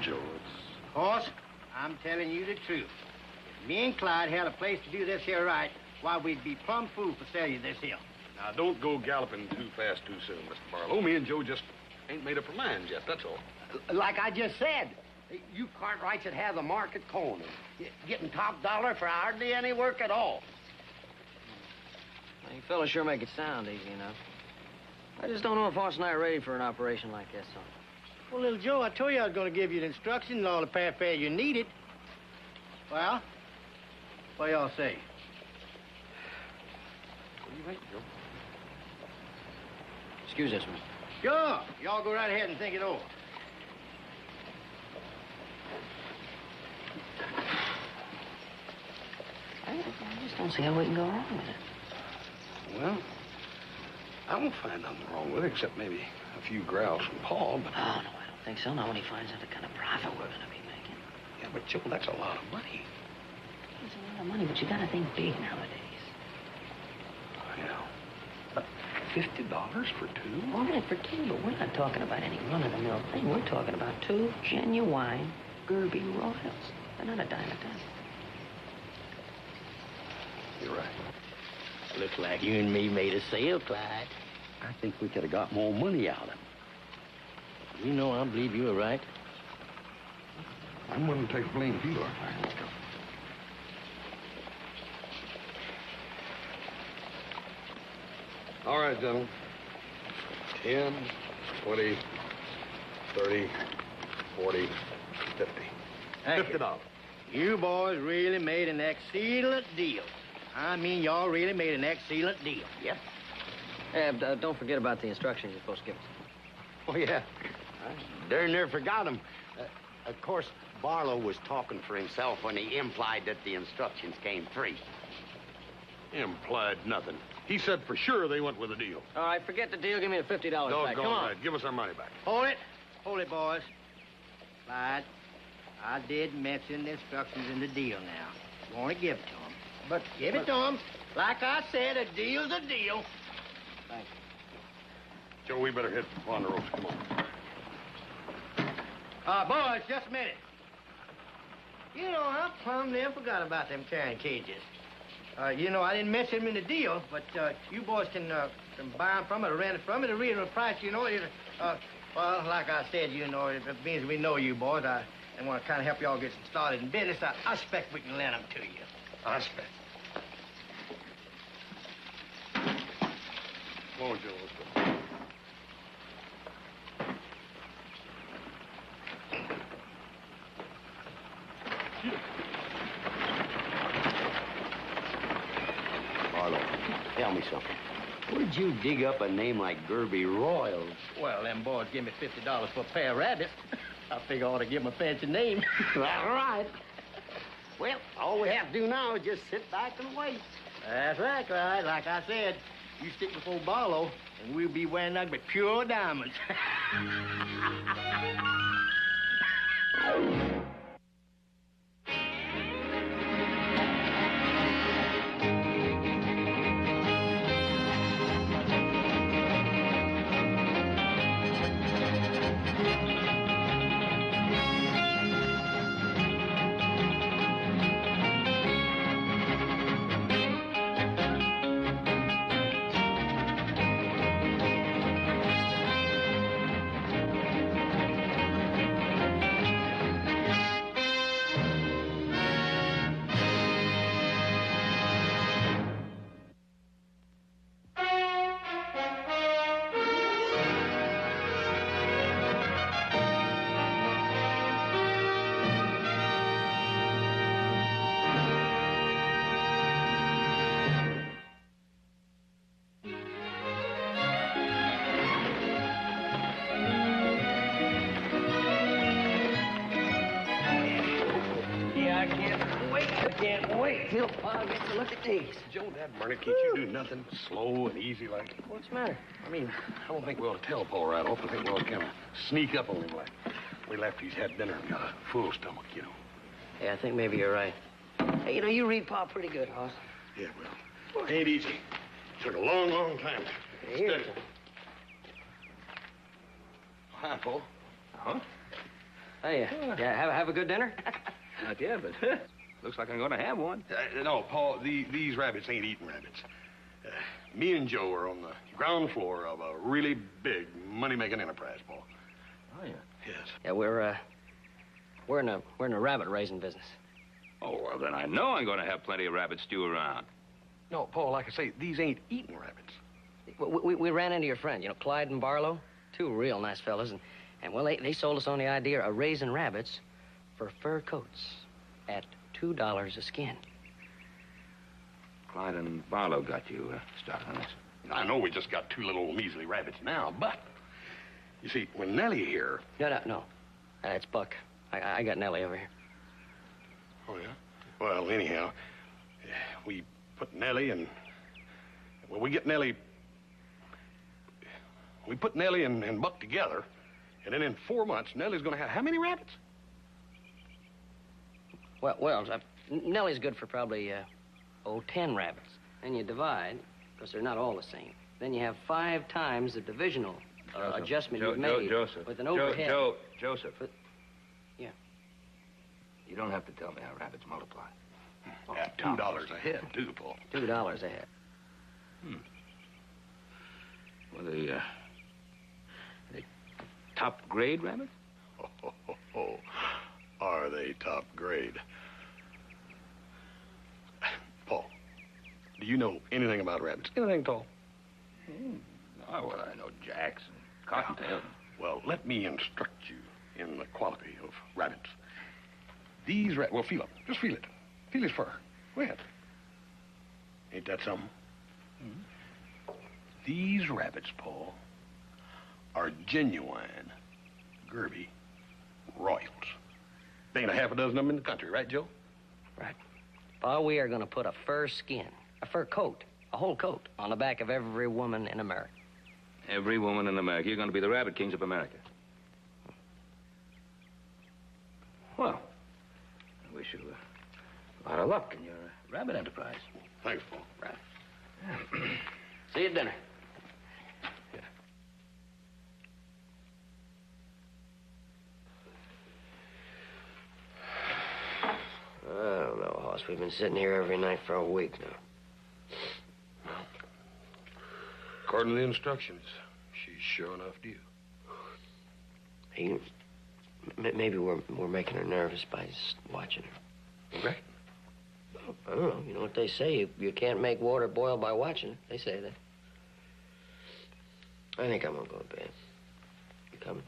Joe. Horse, I'm telling you the truth. If me and Clyde had a place to do this here right, why, we'd be plumb fool for selling you this hill. Now, don't go galloping too fast too soon, Mr. Barlow. Me and Joe just ain't made up our minds yet, that's all. Like I just said, you Cartwrights that have the market corner, getting top dollar for hardly any work at all. Well, you fellas sure make it sound easy enough. I just don't know if Hoss and I are ready for an operation like this, son. Well, little Joe, I told you I was going to give you the instructions and all the paraphernalia you needed. Well, what do y'all say? What do you think, Joe? Excuse us, man. Sure. Y'all go right ahead and think it over. I just don't see how we can go wrong with it. Well, I won't find nothing wrong with it, except maybe a few growls from Paul, but... Oh, no, I don't think so. Not when he finds out the kind of profit we're going to be making. Yeah, but, Joe, that's a lot of money. It's a lot of money, but you got to think big nowadays. Yeah. But $50 for two? All right, for two, but we're not talking about any run-of-the-mill thing. We're talking about two genuine Gerby Royals. They're not a dime a dozen. You're right. Looks like you and me made a sale, Clyde. I think we could have got more money out of him. You know, I believe you were right. I'm willing to take blame if you are. Let's go. All right, gentlemen. 10, 20, 30, 40, 50. $50. You boys really made an excellent deal. I mean, y'all really made an excellent deal. Yep. Hey, don't forget about the instructions you're supposed to give us. Oh, yeah. I darn near forgot him. Of course, Barlow was talking for himself when he implied that the instructions came free. Implied nothing. He said for sure they went with a deal. All right, forget the deal. Give me the $50 back. Come on. Right. Give us our money back. Hold it. Hold it, boys. Clyde, I did mention the instructions in the deal now. You want to give it to them. But give it to them. Like I said, a deal's a deal. Thanks. Joe, we better hit on the ropes. Come on. Boys, just a minute. You know, I plumb near forgot about them carrying cages. You know, I didn't mention them in the deal, but you boys can buy them from it or rent it from it at a reasonable price, you know. Well, like I said, you know, if it means we know you boys, I want to kind of help y'all get started in business. I expect we can lend them to you. I expect. Come on, Joe, let's go. Barlow, tell me something. Where'd you dig up a name like Gerby Royals? Well, them boys give me $50 for a pair of rabbits. I figure I ought to give them a fancy name. All right. Well, all we have to do now is just sit back and wait. That's right, Clyde. Like I said, you stick before Barlow, and we'll be wearing nothing but pure diamonds. Phil, I get to look at these. Joe, Dad, Marty, can't you do nothing slow and easy like? What's the matter? I mean, I don't think we ought to tell Paul right off. I think we ought to kind of sneak up on him like we left he's had dinner and got a full stomach, you know. Yeah, I think maybe you're right. Hey, you know, you read Pa pretty good, Hoss. Yeah, well, ain't easy. Took a long, long time. Here. Steady. Hi, Paul. Huh? Hey, yeah, have a good dinner? Not yet, but looks like I'm going to have one. No, Paul, these rabbits ain't eating rabbits. Me and Joe are on the ground floor of a really big money-making enterprise, Paul. Oh, yeah? Yes. Yeah, we're in a rabbit raising business. Oh, well, then I know I'm going to have plenty of rabbit stew around. No, Paul, like I say, these ain't eating rabbits. We ran into your friend, Clyde and Barlow. Two real nice fellas, and well, they sold us on the idea of raising rabbits for fur coats at $2 a skin. Clyde and Barlow got you started on this. I know we just got two little measly rabbits now, but you see, when Nellie here... No. It's Buck. I got Nellie over here. Oh, yeah? Well, anyhow, we put Nellie and... Well, we get Nellie... We put Nellie and Buck together, and then in 4 months, Nellie's going to have how many rabbits? Well, Nellie's good for probably, 10 rabbits. Then you divide, because they're not all the same. Then you have 5 times the divisional adjustment you've made Joseph. with an overhead. Joseph. But, yeah. You don't have to tell me how rabbits multiply. At $2 a head, too, Paul. $2 a head. Well, they top grade rabbits? Oh, are they top grade? Paul, do you know anything about rabbits? Anything at all? Oh, well, I know jacks and cottontails. Well, let me instruct you in the quality of rabbits. These rabbits, well, feel them. Just feel it. Feel his fur. Go ahead. Ain't that something? These rabbits, Paul, are genuine Gerby Royals. There ain't a half a dozen of them in the country, right, Joe? Right. Pa, we are going to put a fur skin, a fur coat, a whole coat, on the back of every woman in America. Every woman in America. You're going to be the rabbit kings of America. Well, I wish you a lot of luck in your rabbit enterprise. Thanks, Paul. Right. See you at dinner. I don't know, Hoss. We've been sitting here every night for a week now. According to the instructions, she's sure enough due. Hey, maybe we're making her nervous by just watching her. Right. I don't know. You know what they say? You can't make water boil by watching it. They say that. I think I'm gonna go to bed. You coming?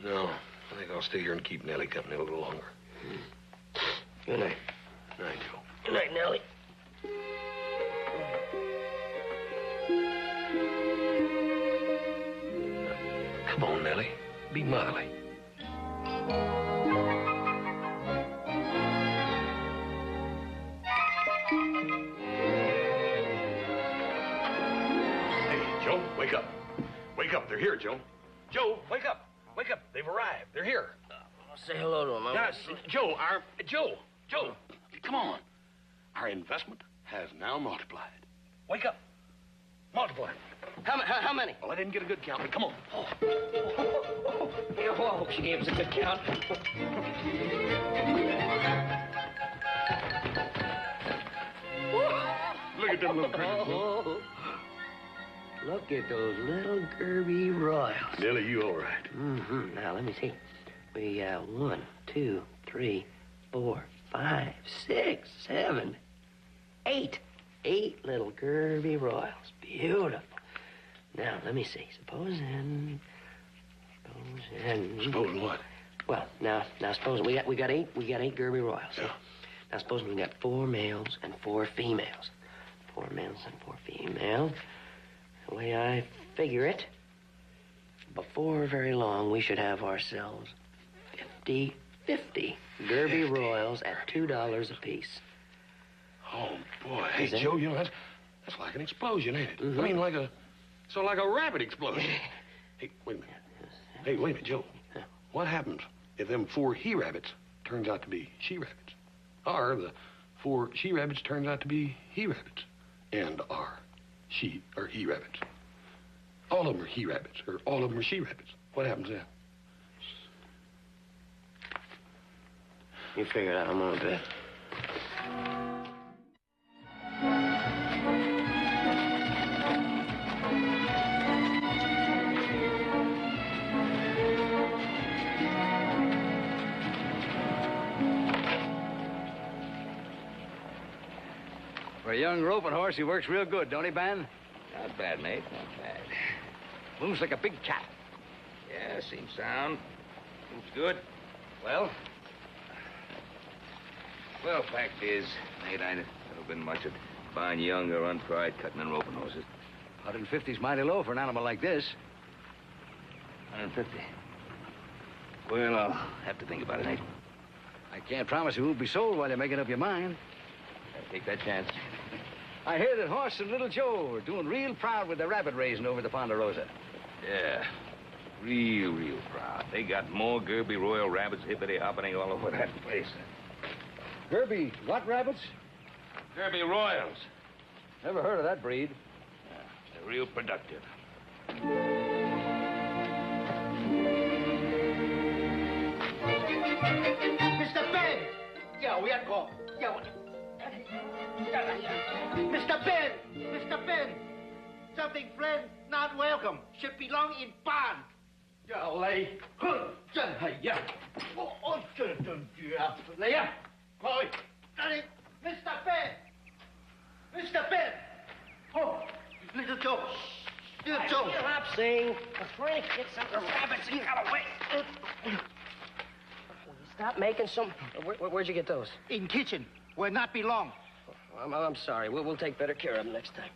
No, I think I'll stay here and keep Nellie company a little longer. Good night. Good night, Joe. Good night, Nellie. Come on, Nellie. Be motherly. Hey, Joe, wake up. Wake up. They're here, Joe. Joe, wake up. Wake up. They've arrived. They're here. Say hello to him. Joe, Joe, come on. Our investment has now multiplied. Wake up. Multiplied. How many? Well, I didn't get a good count, but come on. Whoa, she gave us a good count. Look at them little critters. Oh, look at those little Gerby Royals. Nellie, you all right? Mm-hmm. Now, let me see. We, 1, 2, 3, 4, 5, 6, 7, 8. 8 little Gerby Royals. Beautiful. Now, let me see. Supposing what? Well, now suppose we got 8 Gerby Royals. Yeah. Now, suppose we got 4 males and 4 females. 4 males and 4 females. The way I figure it, before very long, we should have ourselves 50 Gerby Royals at $2 apiece. Oh, boy. Hey, Is it? Joe, you know, that's like an explosion, ain't it? Mm-hmm. I mean, like a rabbit explosion. Hey, wait a minute. Hey, wait a minute, Joe. What happens if them 4 he-rabbits turns out to be she-rabbits? Or the 4 she-rabbits turns out to be he-rabbits? And are she or he-rabbits? All of them are he-rabbits, or all of them are she-rabbits. What happens then? You figure it out. I'm on a bit. For a young roping horse, he works real good, don't he, Ben? Not bad, mate. Not bad. Moves like a big cat. Yeah, seems sound. Moves good. Well? Well, fact is, mate, I never been much at buying young or untried cutting and roping horses. 150's mighty low for an animal like this. 150. Well, I'll have to think about it, mate. I can't promise you won't be sold while you're making up your mind. I'll take that chance. I hear that Horse and Little Joe are doing real proud with their rabbit raising over the Ponderosa. Yeah. Real proud. They got more Derby Royal rabbits hippity-hoppening all over that place. Derby, what rabbits? Derby Royals. Never heard of that breed. They're real productive. Mr. Ben! Yeah, we are going. Yeah, Mr. Ben! Mr. Ben! Something friend not welcome. Should belong in barn. Yeah, lay. Chân hay ya. Ôi, trời ơi, lay ya. Thôi, Mr. Ben! Mr. Ben! Oh, Little Joe. Little Joe. Stop saying. Frank, get some of the rabbits and got away. Stop making some. Where'd you get those? In kitchen, where not belong. I'm sorry. We'll take better care of them next time.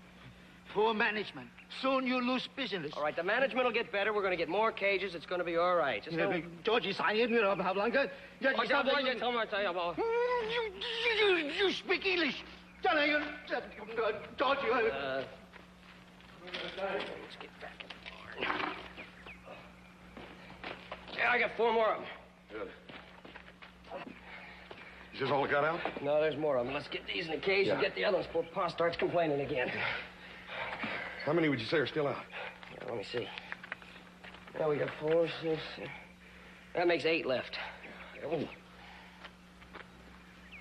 Poor management. Soon you lose business. All right, the management will get better. We're going to get more cages. It's going to be all right. Just don't... George is saying, you know, how long ago? You speak English. George, Let's get back in the barn. Yeah, I got 4 more of them. Good. Is this all it got out? No, there's more of them. Let's get these in the cage and get the others before Pa starts complaining again. How many would you say are still out? Yeah, let me see. Now we got 4, 6. That makes 8 left.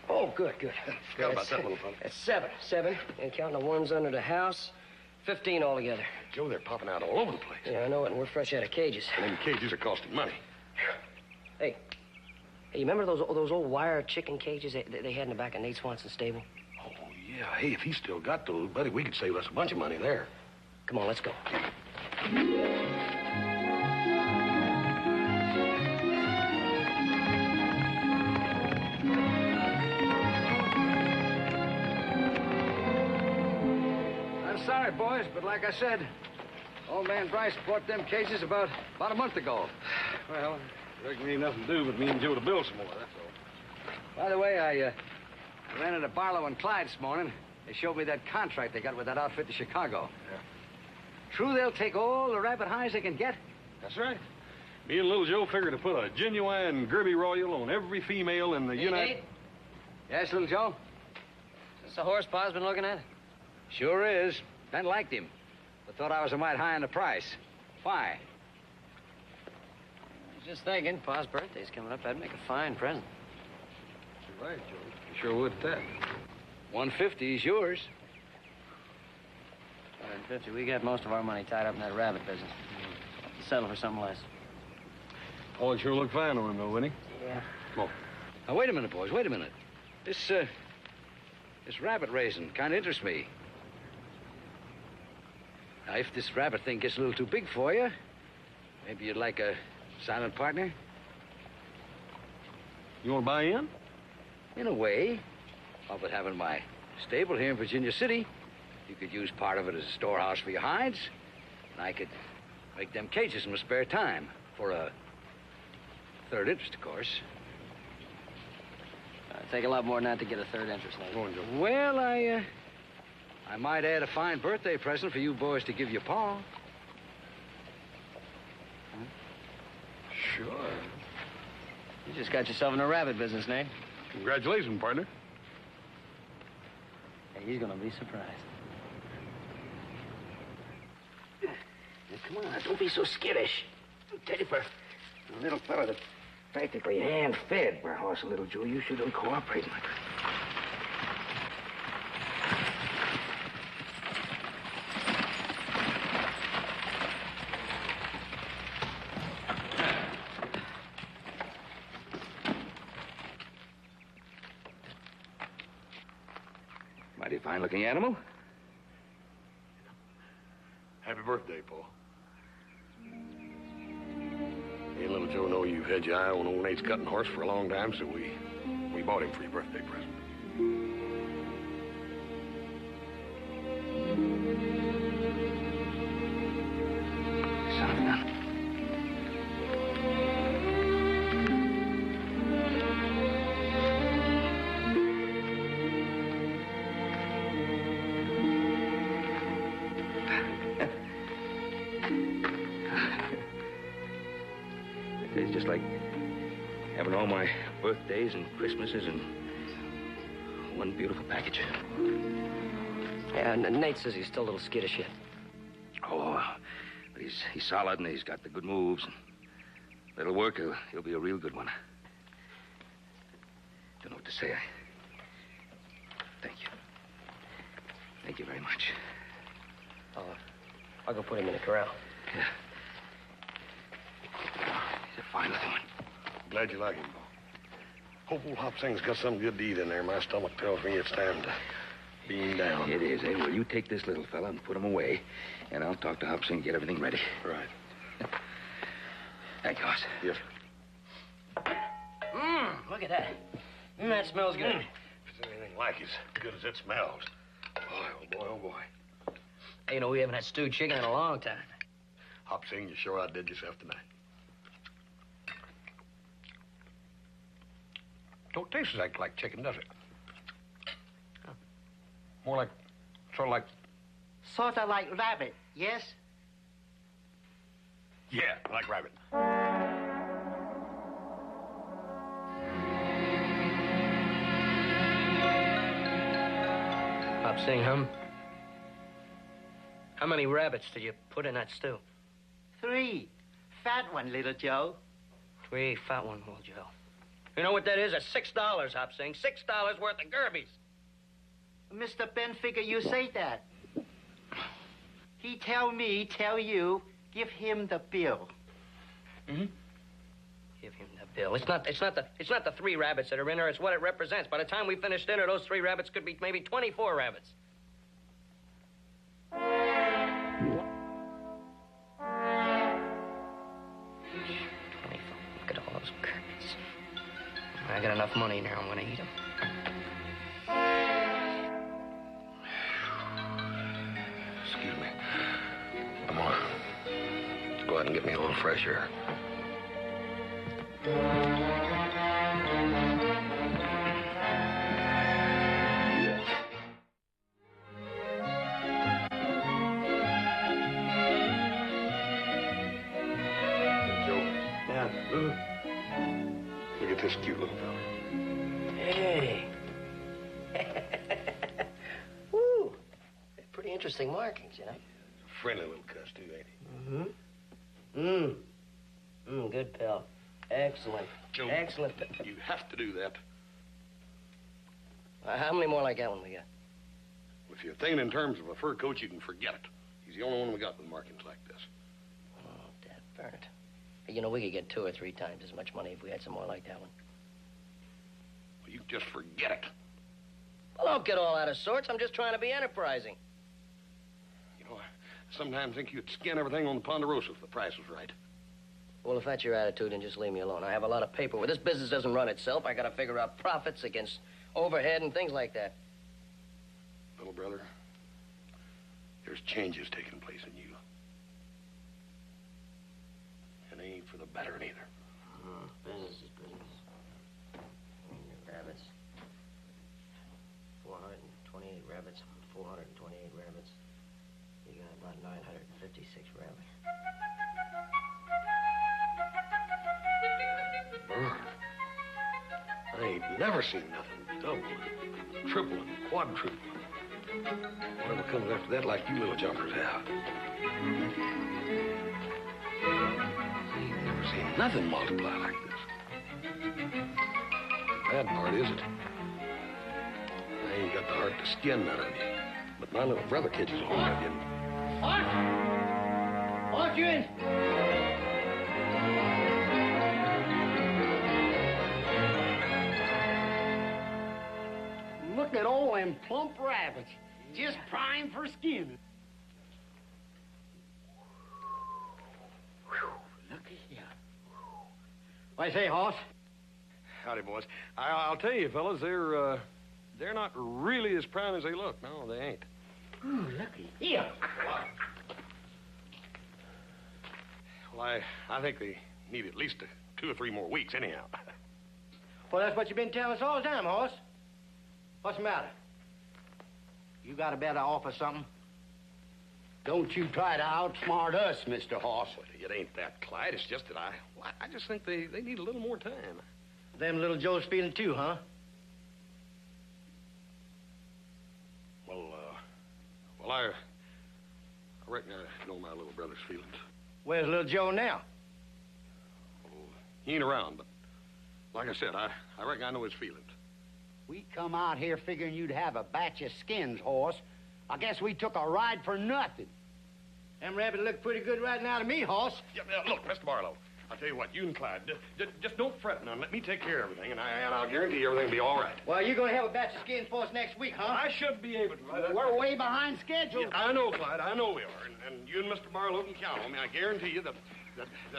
Oh, good. Forgot about that little fella. That's 7, and counting the ones under the house, 15 altogether. Joe, they're popping out all over the place. Yeah, I know it, and we're fresh out of cages. And them cages are costing money. Hey, you remember those old wire chicken cages they had in the back of Nate Swanson's stable? Oh, yeah. Hey, if he's still got those, buddy, we could save us a bunch of money there. Come on, let's go. I'm sorry, boys, but like I said, old man Bryce bought them cages about a month ago. Well, reckon ain't nothing to do but me and Joe to build some more, that's all. By the way, I ran into Barlow and Clyde this morning. They showed me that contract they got with that outfit to Chicago. Yeah. True they'll take all the rabbit hides they can get? That's right. Me and Little Joe figured to put a genuine Derby Royal on every female in the United... Nate? Yes, Little Joe? Is this the horse Pa's been looking at? Sure is. Ben liked him, but thought I was a mite high on the price. Why? I was just thinking, Pa's birthday's coming up. That'd make a fine present. You're right, Joe. You sure would at that. 150 is yours. 150. We got most of our money tied up in that rabbit business. Settle for something less. Paul sure looked fine on him, though, wouldn't he? Yeah. Come on. Now, wait a minute, boys. Wait a minute. This rabbit raising kind of interests me. Now, if this rabbit thing gets a little too big for you, maybe you'd like a silent partner? You want to buy in? In a way. All but having my stable here in Virginia City, you could use part of it as a storehouse for your hides, and I could make them cages in my spare time for a third interest, of course. It'd take a lot more than that to get a third interest, Nate. Go on, Joe. Well, I might add a fine birthday present for you boys to give your pa. Sure. You just got yourself in a rabbit business, Nate. Congratulations, partner. Hey, he's gonna be surprised. Now, come on, don't be so skittish. I'll tell you, for a little fella that practically hand-fed by horse, little Joe. You sure don't cooperate much. Mighty fine-looking animal. Happy birthday, Paul. Me and little Joe know you've had your eye on old Nate's cutting horse for a long time, so we bought him for your birthday present. Son of a gun. It's just like having all my birthdays and Christmases in one beautiful package. Yeah, and Nate says he's still a little skittish yet. Oh, but he's solid and he's got the good moves. And little work, he'll be a real good one. Don't know what to say. Thank you. Thank you very much. I'll go put him in the corral. Yeah. He's a fine-looking one. Glad you like him, Paul. Hope old Hop Sing's got something good to eat in there. My stomach tells me it's time to beam down. It is, eh? Well, you take this little fella and put him away, and I'll talk to Hop Sing and get everything ready. Right. Thank you, Hoss. Yes. Look at that. That smells good. If it's anything like as good as it smells. Boy, oh boy, oh boy. Hey, you know, we haven't had stewed chicken in a long time. Hop Sing, you sure outdid yourself tonight. Don't taste exactly like chicken, does it? More like, sort of like... Sort of like rabbit, yes? Yeah, like rabbit. Hop Sing, how many rabbits did you put in that stew? 3. Fat one, little Joe. 3 fat one, little Joe. You know what that is? That's $6, Hop Sing. $6 worth of Gerbies. Mr. Ben figure you say that. He tell you, give him the bill. Mm-hmm. Give him the bill. It's not the 3 rabbits that are in there. It's what it represents. By the time we finish dinner, those 3 rabbits could be maybe 24 rabbits. Look at all those Gerbies. I got enough money now. I'm gonna eat them. Excuse me. I'm gonna go out and get me a little fresh air. Joe. Yeah. Look at this cute little fella. Hey. Woo. Pretty interesting markings, you know. Friendly little cuss, too, ain't he? Good pal. Excellent. Joe, Excellent. You have to do that. How many more like that one we got? If you're thinking in terms of a fur coat, you can forget it. He's the only one we got with markings like this. Oh, Dad burn it. You know, we could get 2 or 3 times as much money if we had some more like that one. Well, you just forget it. Well, don't get all out of sorts. I'm just trying to be enterprising. You know, I sometimes think you'd skin everything on the Ponderosa if the price was right. Well, if that's your attitude, then just leave me alone. I have a lot of paperwork. This business doesn't run itself. I got to figure out profits against overhead and things like that. Little brother, there's changes taking place in you. And they ain't for the better neither. Business is business. Rabbits. 428 rabbits. 428 rabbits. You got about 956 rabbits. Burn. I ain't never seen nothing double, triple, and quadruple. Whatever comes after that, like you little jumpers have. Ain't never seen nothing multiply like this. Bad part is it. I ain't got the heart to skin none of you. But my little brother catches a hold of you. Horse, you in? Look at all them plump rabbits. Just prime for skin. Look at here. What do you say, Hoss? Howdy, boys. I'll tell you, fellas, they're not really as prime as they look. No, they ain't. Ooh, look at here. Well, I think they need at least 2 or 3 more weeks, anyhow. Well, that's what you've been telling us all the time, Hoss. What's the matter? You got a better offer something? Don't you try to outsmart us, Mr. Hoss. It ain't that, Clyde. It's just that I just think they need a little more time. Them little Joe's feeling too, huh? Well, I reckon I know my little brother's feelings. Where's little Joe now? Oh, he ain't around, but like I said, I reckon I know his feelings. We come out here figuring you'd have a batch of skins, Hoss. I guess we took a ride for nothing. Them rabbits look pretty good right now to me, Hoss. Yeah, look, Mr. Barlow, I'll tell you what, you and Clyde, just don't fret none. Let me take care of everything, and I'll guarantee everything will be all right. Well, you're gonna have a batch of skins for us next week, huh? I should be able to. We're way behind schedule. Yeah, I know, Clyde, I know we are, and you and Mr. Barlow can count on me. I guarantee you that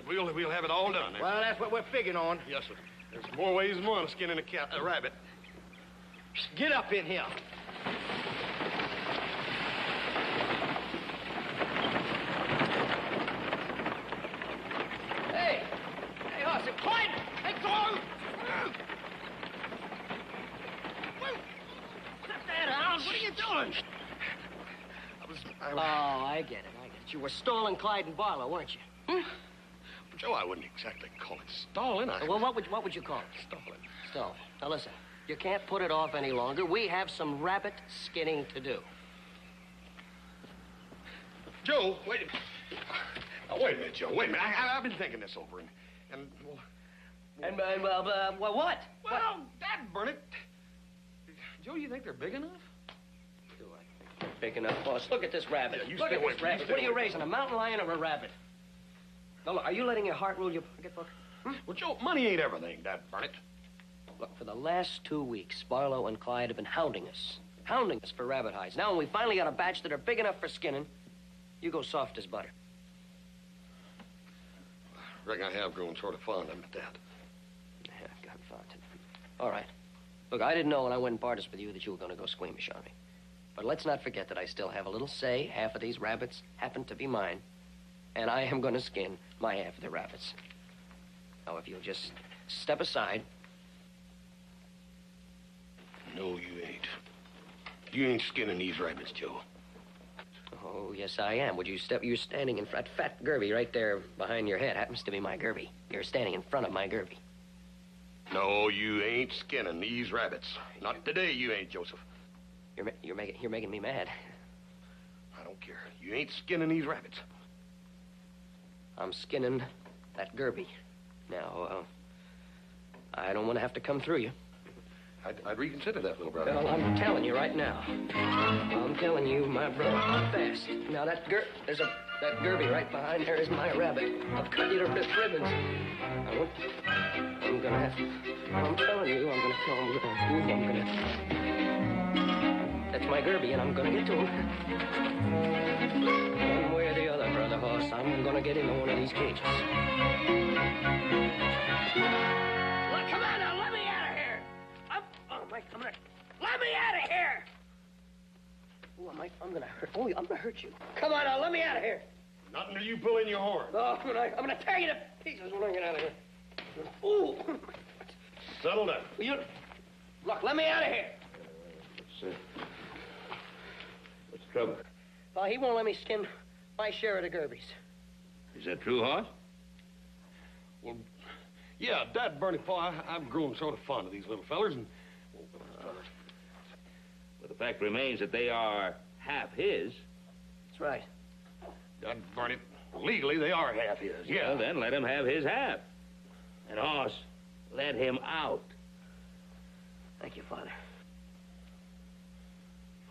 we'll have it all done. Well, that's what we're figuring on. Yes, sir. There's more ways than one of skinning a rabbit. Get up in here. Hey, Hoss, Clyde! Hey, go on! Step that out! What are you doing? Oh, I get it. You were stalling Clyde and Barlow, weren't you? Joe, I wouldn't exactly call it stalling. Well, what would you call it? Stalling. Stall. Now listen, you can't put it off any longer. We have some rabbit skinning to do. Joe, wait a minute. Now, wait a minute, Joe. Wait a minute. I've been thinking this over, Well, what? Well, Dad, burn it. Joe, you think they're big enough? Do I think they're big enough, boss? Look at this rabbit. Yeah, you Look stay at away this from me. rabbit. Stay What are you away from raising, a mountain lion or a rabbit? Now, look, are you letting your heart rule your pocketbook? Well, Joe, money ain't everything, Dad, burn it. Look, for the last 2 weeks, Barlow and Clyde have been hounding us for rabbit hides. Now, when we finally got a batch that are big enough for skinning, you go soft as butter. I reckon I have grown sort of fond of him at that. Yeah, I've got fond. All right. Look, I didn't know when I went and parted with you that you were going to go squeamish on me. But let's not forget that I still have a little say. Half of these rabbits happen to be mine. And I am going to skin my half of the rabbits. Now, if you'll just step aside. No, you ain't. You ain't skinning these rabbits, Joe. Oh, yes, I am. Would you step? You're standing in front. Fat Gerby right there behind your head happens to be my Gerby. You're standing in front of my Gerby. No, you ain't skinning these rabbits. Not today, you ain't, Joseph. You're making me mad. I don't care. You ain't skinning these rabbits. I'm skinning that Gerby. Now, I don't want to have to come through you. I'd reconsider that, little brother. Well, I'm telling you right now. I'm telling you, my brother, fast. Now, that Gerby right behind there is my rabbit. I've cut you to ribbons. I'm gonna have to... I'm telling you, I'm gonna tell him. I'm gonna... That's my Gerby, and I'm gonna get to him. One way or the other, Brother Hoss, I'm gonna get into one of these cages. Look, come on now, let me out of here! Mike, come on. Let me out of here! Oh, Mike, I'm gonna hurt. Oh, I'm gonna hurt you. Come on now, let me out of here. Not until you pull in your horn. Oh, I'm gonna tear you to pieces when I get out of here. Ooh. Settle down. Look, let me out of here. What's the trouble? Well, he won't let me skin my share of the Gerbies. Is that true, Hoss? Well, yeah, Dad, Bernie, Pa, I've grown sort of fond of these little fellers, and... But the fact remains that they are half his. That's right. Dad, Bernie, legally they are half his, yeah. Well, then let him have his half. And Hoss, Let him out. Thank you, Father.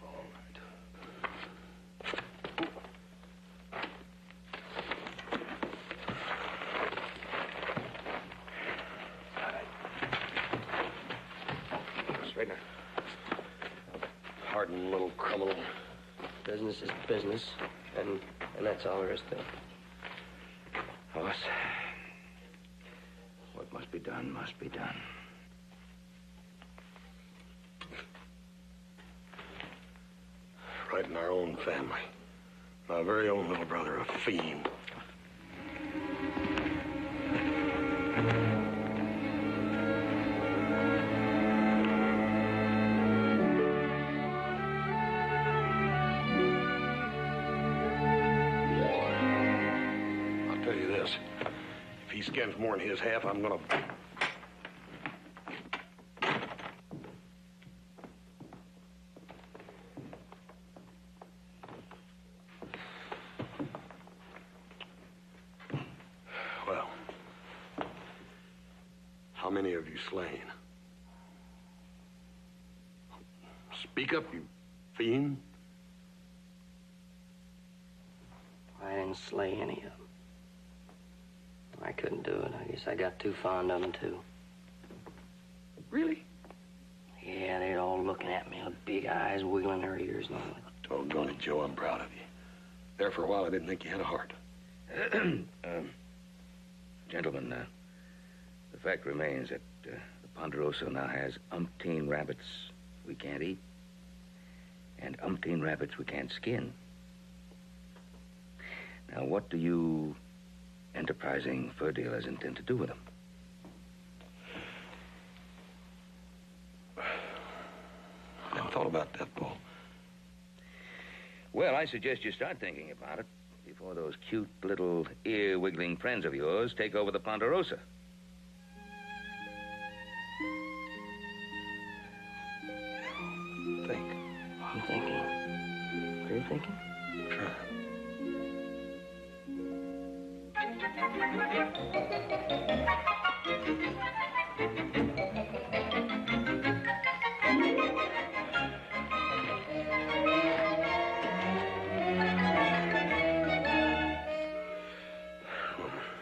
All right. Straighten her. Hardened little criminal. Business is business, and that's all there is to it. Hoss, what must be done must be done. Right in our own family. My very own little brother, a fiend. I'll tell you this. If he skins more than his half, I'm gonna... Well, how many have you slain? Speak up, you fiend. I didn't slay any of them. I couldn't do it. I guess I got too fond of them, too. Really? Yeah, they'd all looking at me with big eyes, wiggling their ears and all that. Doggone it, Joe, I'm proud of you. There for a while, I didn't think you had a heart. Gentlemen, the fact remains that the Ponderosa now has umpteen rabbits we can't eat and umpteen rabbits we can't skin. Now, what do you enterprising fur dealers intend to do with them? I haven't thought about that, Paul. Well, I suggest you start thinking about it before those cute little ear-wiggling friends of yours take over the Ponderosa. Think. I'm thinking. Are you thinking? Sure.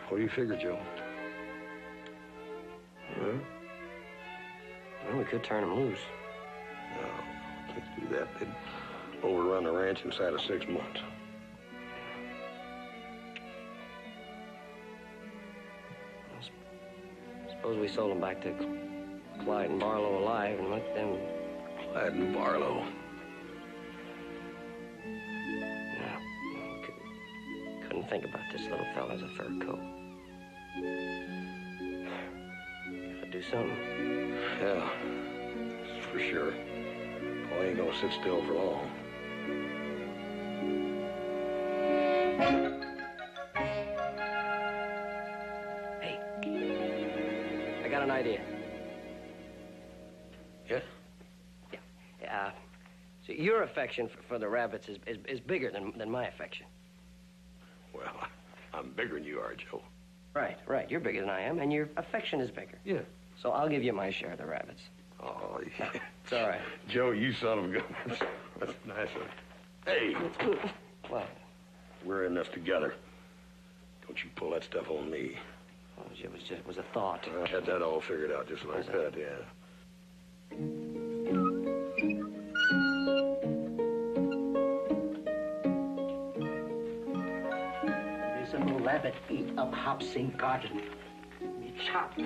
What do you figure, Joe? Huh? Well, we could turn them loose. No, can't do that. They'd overrun the ranch inside of 6 months. Suppose we sold them back to Clyde and Barlow alive and let them... Clyde and Barlow. Yeah, couldn't think about this little fella as a fur coat. Gotta do something. Yeah, that's for sure. Paul ain't gonna sit still for long. Hey, I got an idea. Yeah? Yeah. So your affection for the rabbits is bigger than my affection. Well, I'm bigger than you are, Joe. Right. You're bigger than I am, and your affection is bigger. Yeah. So I'll give you my share of the rabbits. Oh, yeah. It's all right. Joe, you son of a gun. That's nice of you. Hey, What? we're in this together. Don't you pull that stuff on me. Oh, it was a thought. I had that all figured out just like that, yeah. This little rabbit eat up Hobson garden. Me chop.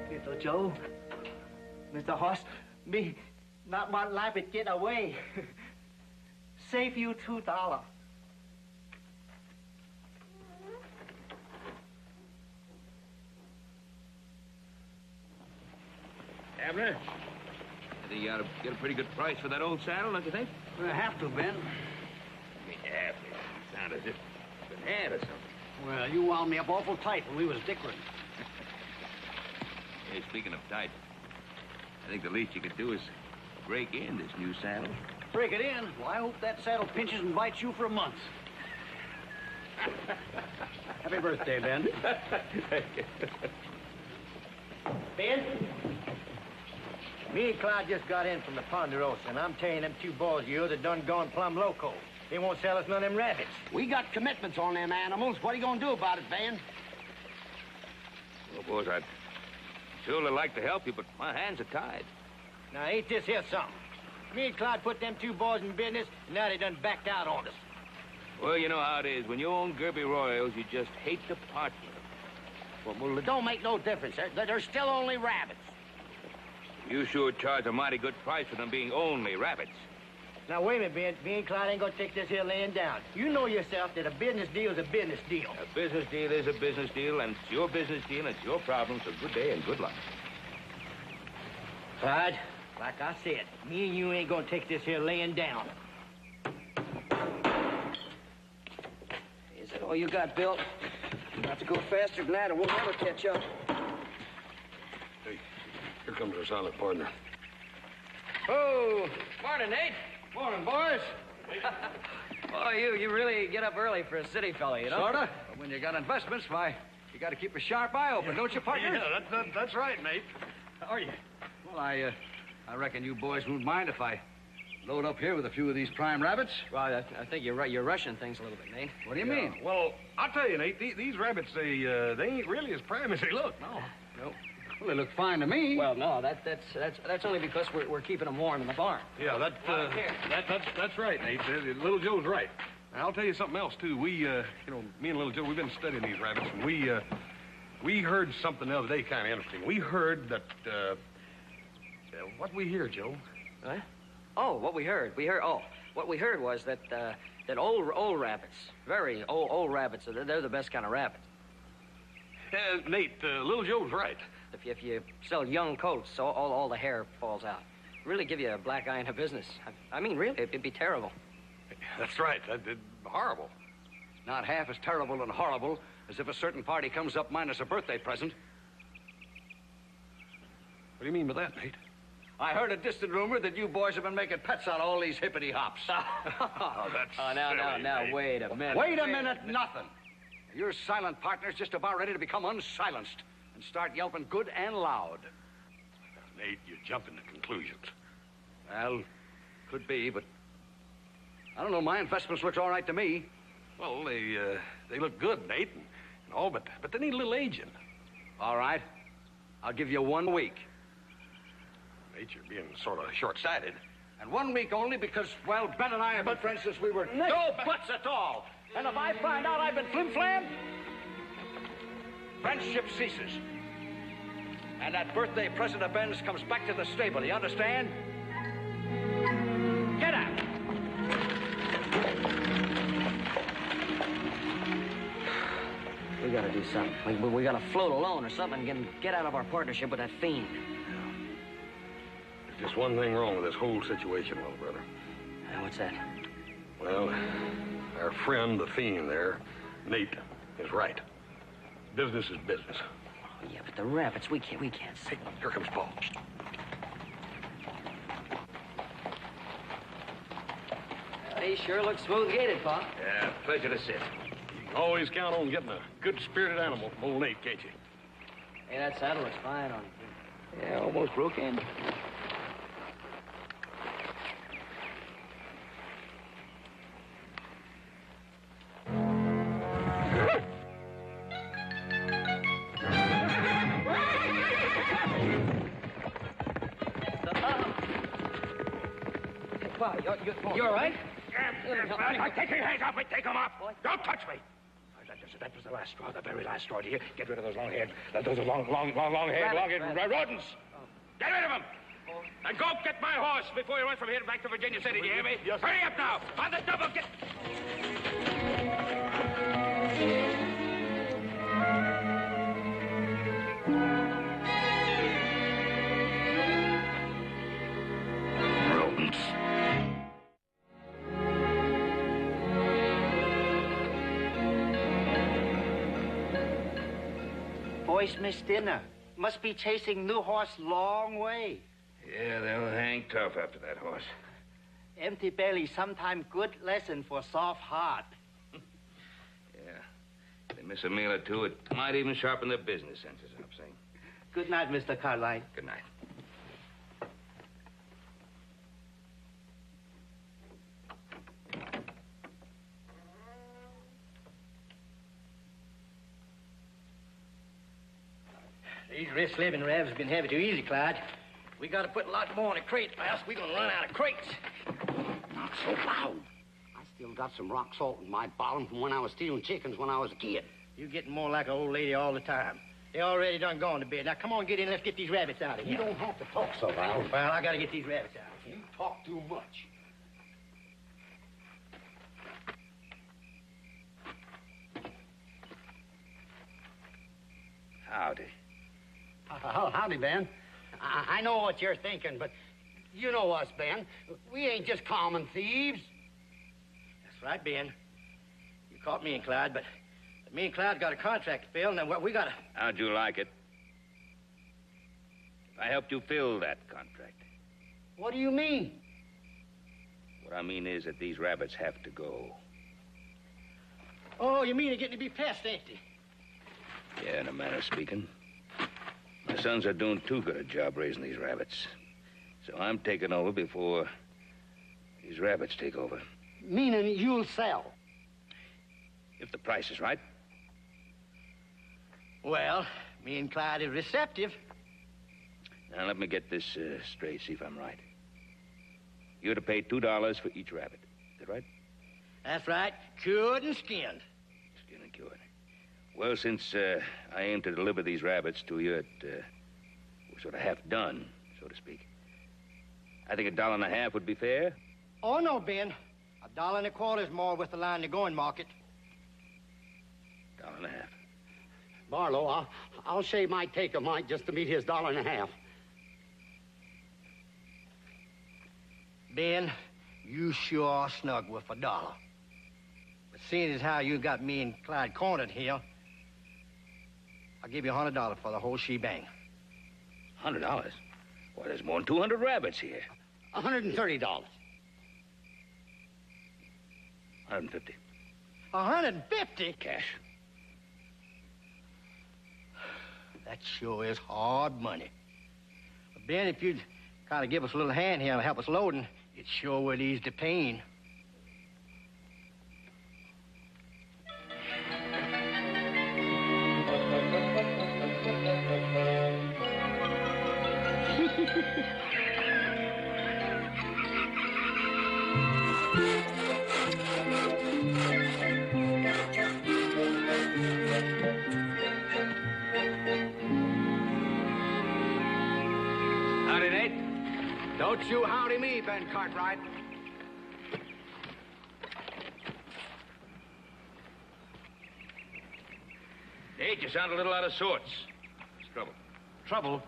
Little Joe, Mr. Hoss, me not want rabbit get away. Save you $2. Abner, I think you ought to get a pretty good price for that old saddle, don't you think? I have to, Ben. Yeah, you sound as if you've been had or something. Well, you wound me up awful tight when we was dickering. Hey, speaking of tight, I think the least you could do is break in this new saddle. Break it in? Well, I hope that saddle pinches and bites you for a month. Happy birthday, Ben. Ben? Me and Clyde just got in from the Ponderosa, and I'm telling them two boys of yours that done gone plumb loco. They won't sell us none of them rabbits. We got commitments on them animals. What are you gonna do about it, Van? Well, boys, I'd surely like to help you, but my hands are tied. Now, ain't this here something? Me and Clyde put them two boys in business, and now they done backed out on us. Well, you know how it is. When you own Gerby Royals, you just hate to part with them. Well, it don't make no difference. They're still only rabbits. You sure charge a mighty good price for them being only rabbits. Now, wait a minute, Ben. Me and Clyde ain't gonna take this here laying down. You know yourself that a business deal is a business deal. A business deal is a business deal, and it's your business deal, and it's your problem, so good day and good luck. Clyde, like I said, me and you ain't gonna take this here laying down. Is that all you got, Bill? You got to go faster than that, or we'll never catch up. Hey, here comes our silent partner. Oh, morning, Nate. Morning, boys. Oh, you really get up early for a city fella, you know? Sorta. But when you got investments, why, you got to keep a sharp eye open, don't you, partner? Yeah, that's right, Nate. How are you? Well, I reckon you boys won't mind if I load up here with a few of these prime rabbits. Well, I think you're right. You're rushing things a little bit, Nate. What do you mean? Well, I'll tell you, Nate, these rabbits, they ain't really as prime as they look. No. Well, they look fine to me. Well, no, that's only because we're keeping them warm in the barn. Yeah, that's right, Nate. Little Joe's right. And I'll tell you something else, too. We, me and Little Joe, we've been studying these rabbits, and we heard something the other day kind of interesting. We heard that, what we hear, Joe? What? Oh, what we heard. What we heard was that old rabbits, very old rabbits, they're the best kind of rabbit. Nate, Little Joe's right. If you sell young coats, all the hair falls out. Really give you a black eye in the business. I mean, really, it'd be terrible. That's right. That'd be horrible. Not half as terrible and horrible as if a certain party comes up minus a birthday present. What do you mean by that, Nate? I heard a distant rumor that you boys have been making pets out of all these hippity hops. Oh, that's now, Nate. wait a minute. Wait a minute, nothing. Your silent partner's just about ready to become unsilenced and start yelping good and loud. Nate, you're jumping to conclusions. Well, could be, but I don't know. My investments looks all right to me. Well, they look good, Nate, and all, but they need a little aging. All right. I'll give you 1 week. Nate, you're being sort of short-sighted. And 1 week only because, well, Ben and I have been friends since we were... No buts at all. And if I find out I've been flim-flammed, friendship ceases. And that birthday present of Ben's comes back to the stable, you understand? Get out! We gotta do something. We gotta float a loan or something and get out of our partnership with that fiend. There's just one thing wrong with this whole situation, little brother. What's that? Well, our friend, the fiend there, Nate, is right. Business is business. Yeah, but the rabbits, we can't see. Hey, here comes Paul. He sure looks smooth-gated, Pa. Yeah, pleasure to sit. You can always count on getting a good-spirited animal from old Nate, can't you? Hey, that saddle looks fine on him. Yeah, almost broke in. Pa, you all right? Take your hands off me. Take them off. Don't touch me. That was the last straw, the very last straw. Do you get rid of those long-haired, long-haired rodents? Get rid of them. And go get my horse before you run from here back to Virginia City. Do you hear me? Yes, hurry up now. On the double. Get. Rodents. Boys missed dinner. Must be chasing new horse long way. Yeah, they'll hang tough after that horse. Empty belly sometime good lesson for soft heart. Yeah, Miss a meal or two, it might even sharpen their business senses, I'm saying. Good night, Mr. Cartwright. Good night. These risk-living rabs have been having too easy, Clyde. We got to put a lot more in a crate, or else we're going to run out of crates. Not so loud. I still got some rock salt in my bottom from when I was stealing chickens when I was a kid. You're getting more like an old lady all the time. They already done gone to bed. Now, come on, get in. Let's get these rabbits out of here. You don't have to talk so loud. Well, I got to get these rabbits out of here. You talk too much. Howdy. Howdy, Ben. I know what you're thinking, but you know us, Ben. We ain't just common thieves. That's right, Ben. You caught me and Clyde, but me and Clyde got a contract to fill, and then we got to... How'd you like it? I helped you fill that contract. What do you mean? What I mean is that these rabbits have to go. Oh, you mean they're getting to be pests, ain't they? Yeah, in a manner of speaking. My sons are doing too good a job raising these rabbits. So I'm taking over before these rabbits take over. Meaning you'll sell? If the price is right. Well, me and Clyde is receptive. Now, let me get this straight, see if I'm right. You're to pay $2 for each rabbit. Is that right? That's right. Cured and skinned. Skinned and cured. Well, since I aim to deliver these rabbits to you at we're sort of half done, so to speak, I think $1.50 would be fair. Oh, no, Ben. $1.25 is more with the line to going market. $1.50. Barlow, I'll shave my take of mine just to meet his $1.50. Ben, you sure are snug with $1. But seeing as how you got me and Clyde cornered here, I'll give you $100 for the whole shebang. $100? Why, there's more than 200 rabbits here. $130. $150. $150? Cash. That sure is hard money. But Ben, if you'd kind of give us a little hand here and help us loading, it sure would ease the pain. Howdy, Nate. Don't you howdy me, Ben Cartwright. Nate, you sound a little out of sorts. What's trouble? Trouble?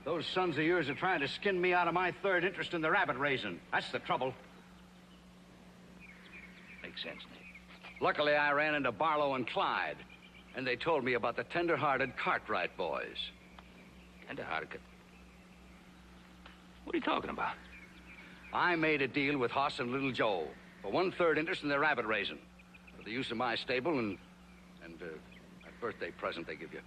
Those sons of yours are trying to skin me out of my third interest in the rabbit raising. That's the trouble. Makes sense, Nate. Luckily, I ran into Barlow and Clyde, and they told me about the tender-hearted Cartwright boys. Tender-hearted. What are you talking about? I made a deal with Hoss and Little Joe for 1/3 interest in their rabbit raising, for the use of my stable and that birthday present they give you.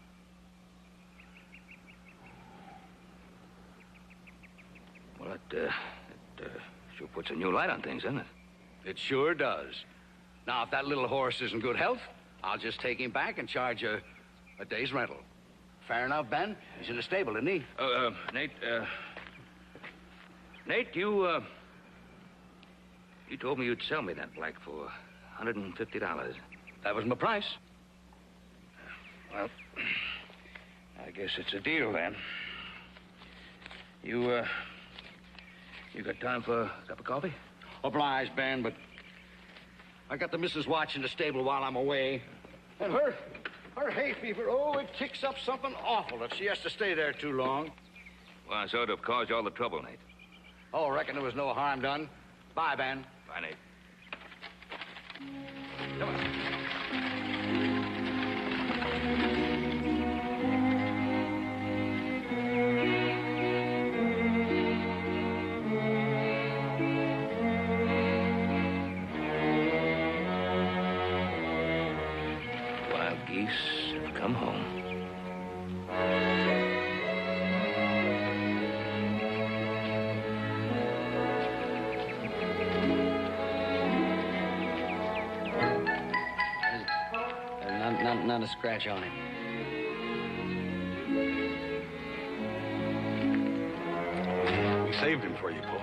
Well, that sure puts a new light on things, doesn't it? It sure does. Now, if that little horse is in good health, I'll just take him back and charge a day's rental. Fair enough, Ben? He's in the stable, isn't he? Nate, you told me you'd sell me that black for $150. That was my price. Well, I guess it's a deal, then. You got time for a cup of coffee? Obliged, Ben, but I got the missus watching the stable while I'm away. And her hay fever, oh, it kicks up something awful if she has to stay there too long. Well, I sort of caused you all the trouble, Nate. Oh, reckon there was no harm done. Bye, Ben. Bye, Nate. Come on. Wild geese, a scratch on him. We saved him for you, Paul.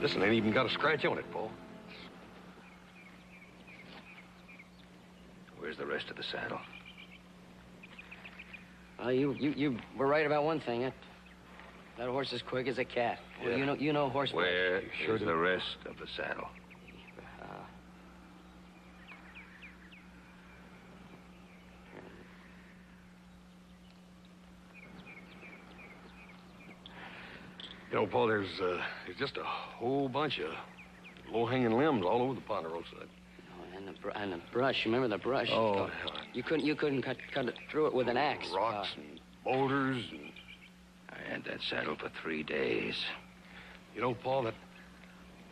This one ain't even got a scratch on it, Paul. Where's the rest of the saddle? Well, you were right about one thing. That horse is quick as a cat. Well, Yeah. you know horseback. Where sure is do. the rest of the saddle? You know, Paul, there's just a whole bunch of low-hanging limbs all over the Ponderosa. And the brush. Remember the brush? Oh, You couldn't cut it through it with an axe. Rocks and boulders and... I had that saddle for 3 days. You know, Paul,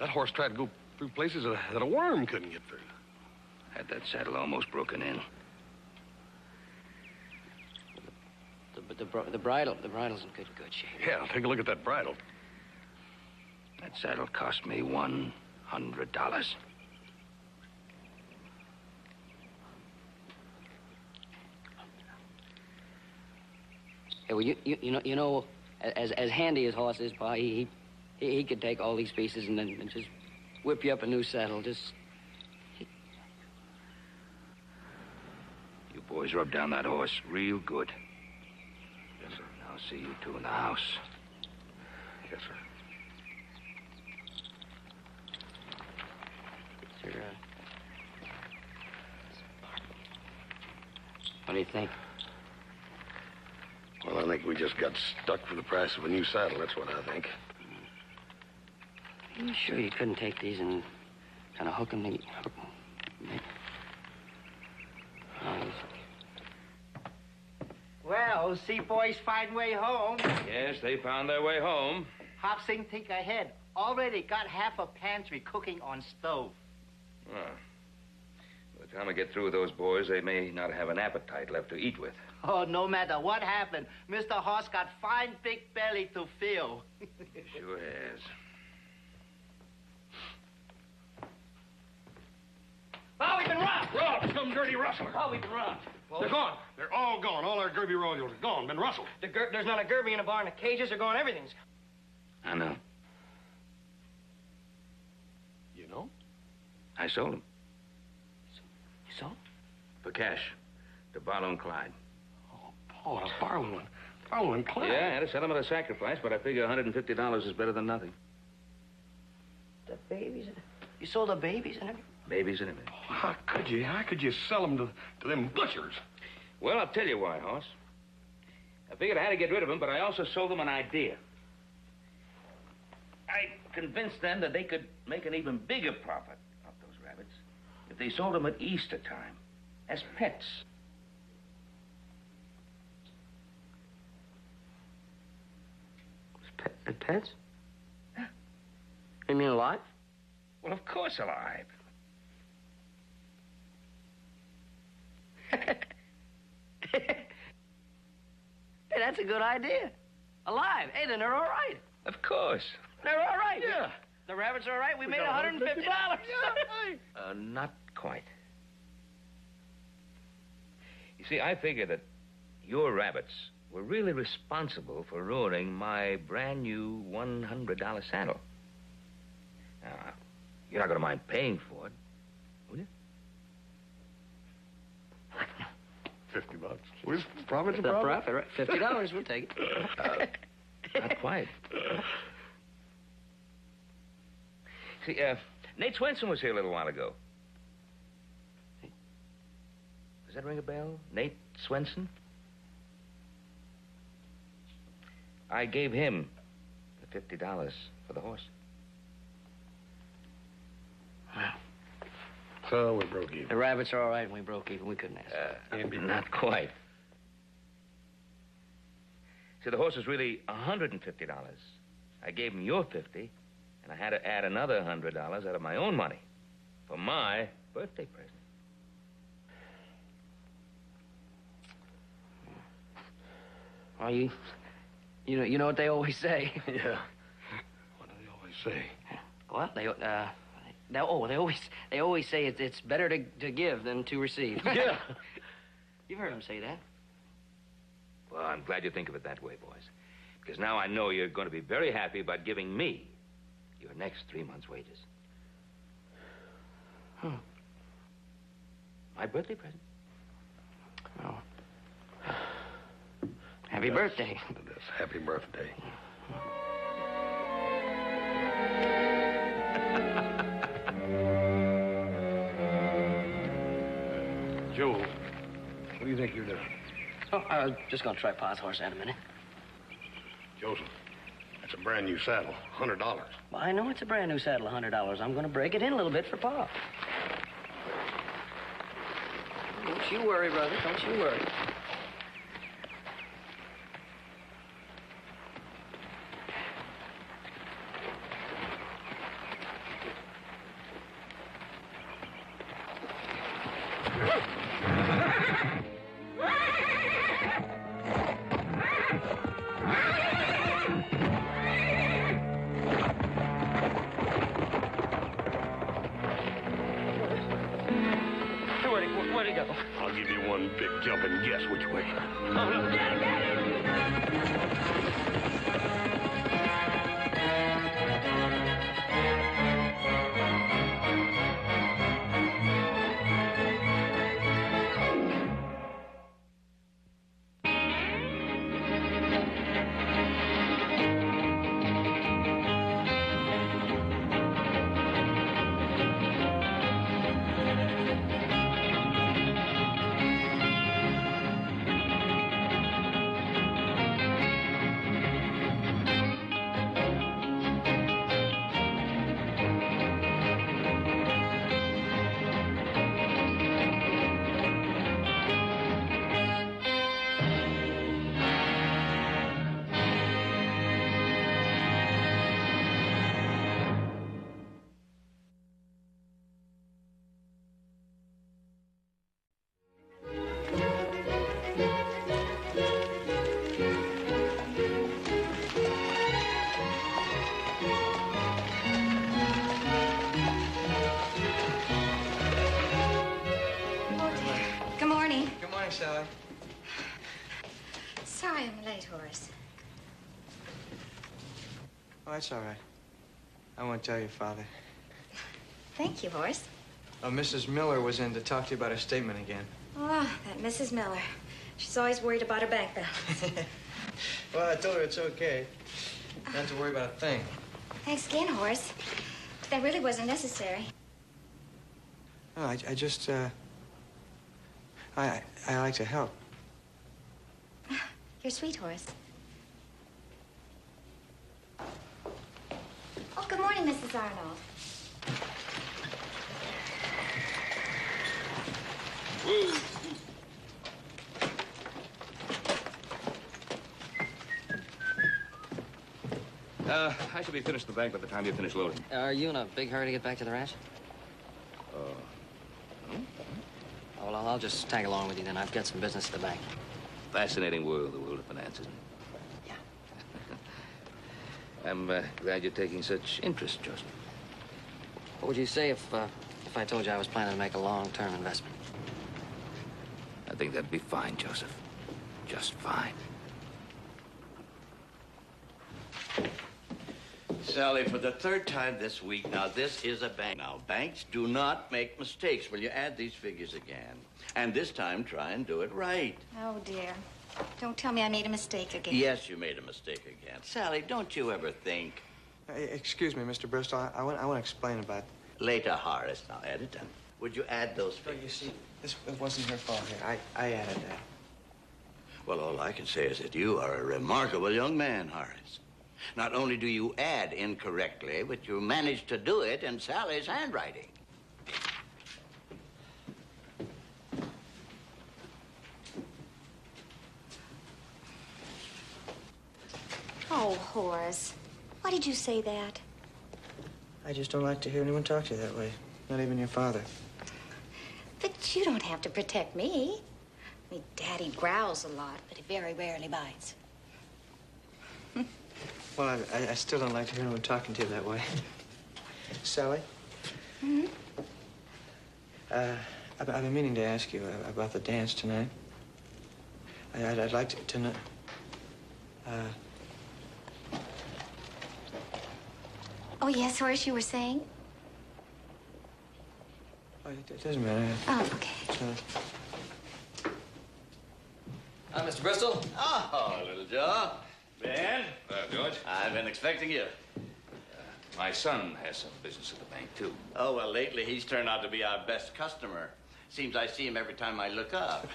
that horse tried to go through places that a worm couldn't get through. Had that saddle almost broken in. The bridle's in good shape. Yeah, take a look at that bridle. That saddle cost me $100. Hey, well, you know, as handy as horse is, Pa, he could take all these pieces and then just whip you up a new saddle. You boys rub down that horse real good. Yes, sir. I'll see you two in the house. Yes, sir. What do you think? Well, I think we just got stuck for the price of a new saddle. That's what I think. Are you sure you couldn't take these and kind of hook them? Well, see boys find way home. Yes, they found their way home. Hop Sing think ahead. Already got half a pantry cooking on stove. Oh. By the time I get through with those boys, they may not have an appetite left to eat with. Oh, no matter what happened, Mr. Hoss got fine big belly to fill. Sure has. Oh, we've been robbed! Robbed! Some dirty rustler! Oh, we've been robbed. They're gone. They're all gone. All our Derby Royals are gone. Been rustled. There's not a Gerby in a barn. The cages are gone. Everything's gone. I know. You know? I sold them. You sold? For cash. To Barlow and Clyde. Oh, a Barlow and Clyde. Yeah, I had to sell them at a sacrifice, but I figure $150 is better than nothing. The babies? You sold the babies and everything? Babies and everything. How could you? How could you sell them to them butchers? Well, I'll tell you why, Hoss. I figured I had to get rid of them, but I also sold them an idea. I convinced them that they could make an even bigger profit off those rabbits if they sold them at Easter time as pets. Pets? You mean alive? Well, of course alive. Hey, that's a good idea. Alive. Hey, then they're all right. Of course. They're all right. Yeah. The rabbits are all right. We made got $150. Yeah. Not quite. You see, I figure that your rabbits were really responsible for ruining my brand new $100 saddle. Now, you're not going to mind paying for it, will you? $50. Where's profit? The profit, right? $50. We'll take it. Not quite. See, Nate Swenson was here a little while ago. Does that ring a bell? Nate Swenson? I gave him the $50 for the horse. Wow. So we broke even. The rabbits are all right, and we broke even. We couldn't ask. Not quite. See, the horse was really $150. I gave him your 50, and I had to add another $100 out of my own money for my birthday present. Well, you know what they always say. Yeah. What do they always say? Well, they always say it's better to give than to receive. Yeah. You've heard them say that. Well, I'm glad you think of it that way, boys. Because now I know you're going to be very happy about giving me your next 3 months' wages. My birthday present. Oh. Happy birthday. Yes, happy birthday. Joe, what do you think you're doing? Oh, I was just going to try Pa's horse out a minute. Joseph, that's a brand new saddle, $100. Well, I know it's a brand new saddle, $100. I'm going to break it in a little bit for Pa. Don't you worry, brother. Don't you worry. Where'd he go? I'll give you one big jump and guess which way. Oh, no. Get it! Sally. Sorry I'm late, Horace. Oh, that's all right. I won't tell your father. Thank you, Horace. Oh, Mrs. Miller was in to talk to you about her statement again. Oh, that Mrs. Miller. She's always worried about her bank balance. Well, I told her it's okay. Not to worry about a thing. Thanks again, Horace. That really wasn't necessary. No, I just, I like to help. You're sweet, Horace. Oh, good morning, Mrs. Arnold. I should be finished at the bank by the time you finish loading. Are you in a big hurry to get back to the ranch? No. Oh, well, I'll just tag along with you then. I've got some business at the bank. Fascinating world, the world of finance, isn't it? Yeah. I'm glad you're taking such interest, Joseph. What would you say if I told you I was planning to make a long-term investment? I think that'd be fine, Joseph. Just fine. Sally, for the third time this week, now this is a bank. Now, banks do not make mistakes. Will you add these figures again? And this time, try and do it right. Oh, dear. Don't tell me I made a mistake again. Yes, you made a mistake again. Sally, don't you ever think? Excuse me, Mr. Bristol. I want to explain about... Later, Horace. Now, Editor, would you add those Oh, figures? you see, it wasn't her fault here. I added that. Well, all I can say is that you are a remarkable young man, Horace. Not only do you add incorrectly, but you managed to do it in Sally's handwriting. Oh, Horace. Why did you say that? I just don't like to hear anyone talk to you that way. Not even your father. But you don't have to protect me. I mean, Daddy growls a lot, but he very rarely bites. Well, I still don't like to hear anyone talking to you that way. Sally? Mm-hmm. I've been meaning to ask you about the dance tonight. I'd like to know. Oh, yes, Horace, you were saying? Oh, it doesn't matter. Oh, okay. Hi, Mr. Bristol. Oh, little Joe. Ben? George? I've been expecting you. My son has some business at the bank, too. Oh, well, lately he's turned out to be our best customer. Seems I see him every time I look up.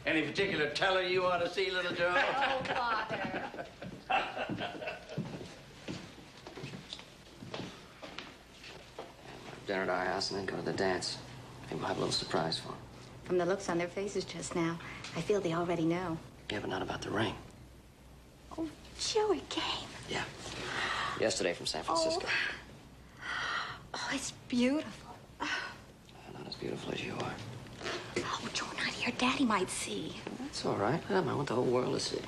Any particular teller you want to see, little Joe? Oh, Father. Dinner at our house and then go to the dance. I think we'll have a little surprise for them. From the looks on their faces just now, I feel they already know. Yeah, but not about the ring. Oh, Joe, it came. Yeah. Yesterday from San Francisco. Oh, it's beautiful. Not as beautiful as you are. Oh, Joe, not here. Daddy might see. That's all right. I want the whole world to see.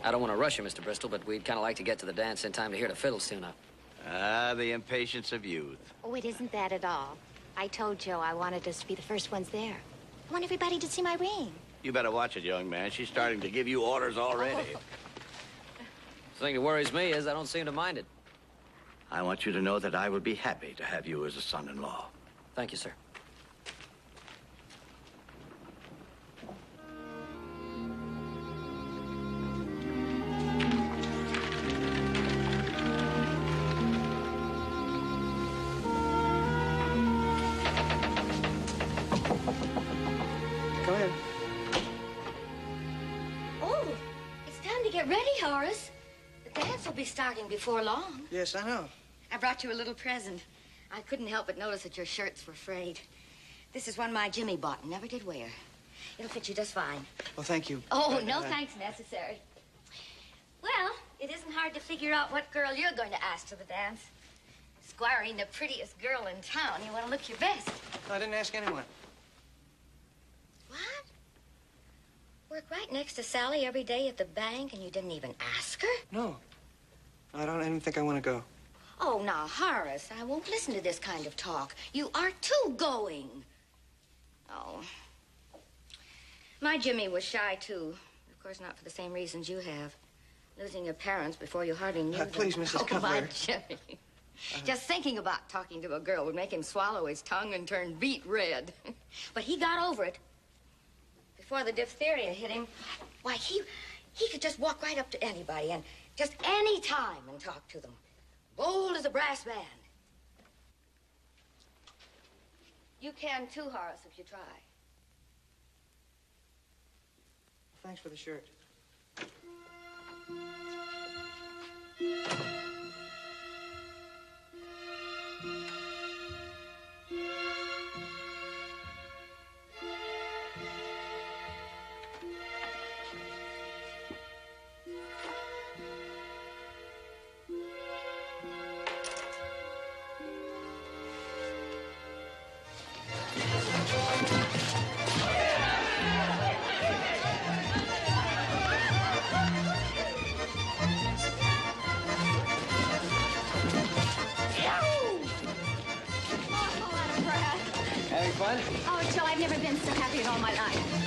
I don't want to rush you, Mr. Bristol, but we'd kind of like to get to the dance in time to hear the fiddles tune up. Ah, the impatience of youth. Oh, it isn't that at all. I told Joe I wanted us to be the first ones there. I want everybody to see my ring. You better watch it, young man. She's starting to give you orders already. The thing that worries me is I don't seem to mind it. I want you to know that I would be happy to have you as a son-in-law. Thank you, sir. Come in. Oh, it's time to get ready, Horace. The dance will be starting before long. Yes, I know. I brought you a little present. I couldn't help but notice that your shirts were frayed. This is one my Jimmy bought and never did wear. It'll fit you just fine. Well, thank you. Oh, But, no thanks necessary. Well, it isn't hard to figure out what girl you're going to ask to the dance. Squiring the prettiest girl in town, you want to look your best. I didn't ask anyone. What? Work right next to Sally every day at the bank and you didn't even ask her? No. I don't even think I want to go. Oh, now, Horace, I won't listen to this kind of talk. You are too going. Oh. My Jimmy was shy, too. Of course, not for the same reasons you have. Losing your parents before you hardly knew them. Please, Mrs. Oh, Cutler. my Jimmy. Just thinking about talking to a girl would make him swallow his tongue and turn beet red. But he got over it. Before the diphtheria hit him, why, he could just walk right up to anybody and just any time and talk to them. Bold as a brass band. You can too, Horace, if you try. Thanks for the shirt. Having fun? Oh, Joe, I've never been so happy in all my life.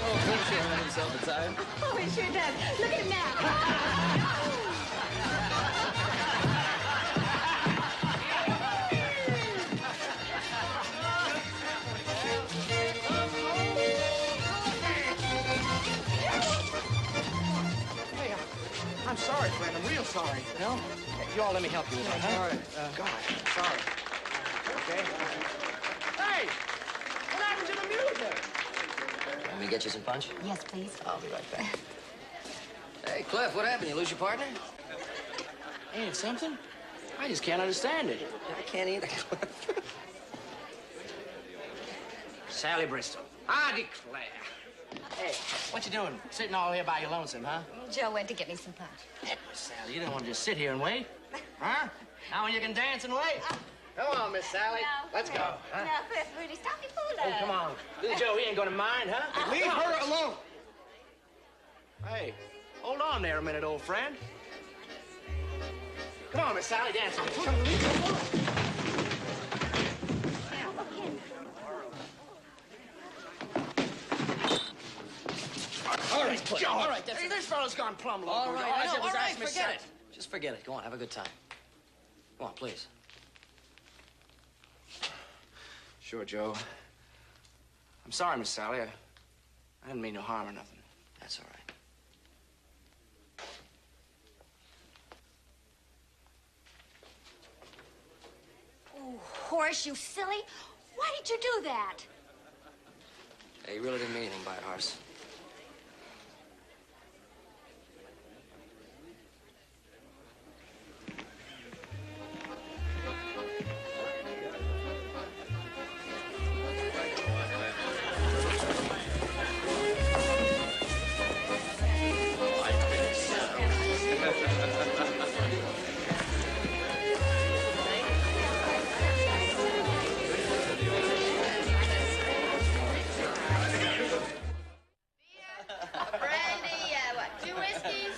Oh, thinks he having himself a time. Oh, he sure does. Look at him now. Hey, I'm sorry, friend. I'm real sorry. You know? You all let me help you with that, huh? All right. God, sorry. Okay? Hey! What happened to the music? Let me get you some punch? Yes, please. I'll be right back. Hey, Cliff, what happened? You lose your partner? Ain't it something? I just can't understand it. I can't either, Cliff. Sally Bristol. I declare. Hey, what you doing? Sitting all here by your lonesome, huh? Joe went to get me some punch. Hey, Sally, you don't want to just sit here and wait. Huh? Now you can dance and wait. Come on, Miss Sally. Let's go. Huh? No, Cliff, Rudy, stop your fooling. Oh, come on. Little Joe, he ain't gonna mind, huh? Leave her alone. Hey, hold on there a minute, old friend. Come on, Miss Sally, dance. Come on. All right, Joe. All right, hey, this fellow's gone plumb loco. All right, I did was all right, ask Miss forget Sally. it. Just forget it. Go on, have a good time. Come on, please. Sure, Joe. I'm sorry, Miss Sally. I didn't mean no harm or nothing. That's all right. Oh, Horace, you silly. Why did you do that? Hey, you really didn't mean anything by it, Horace. Brandy, what, 2 whiskeys?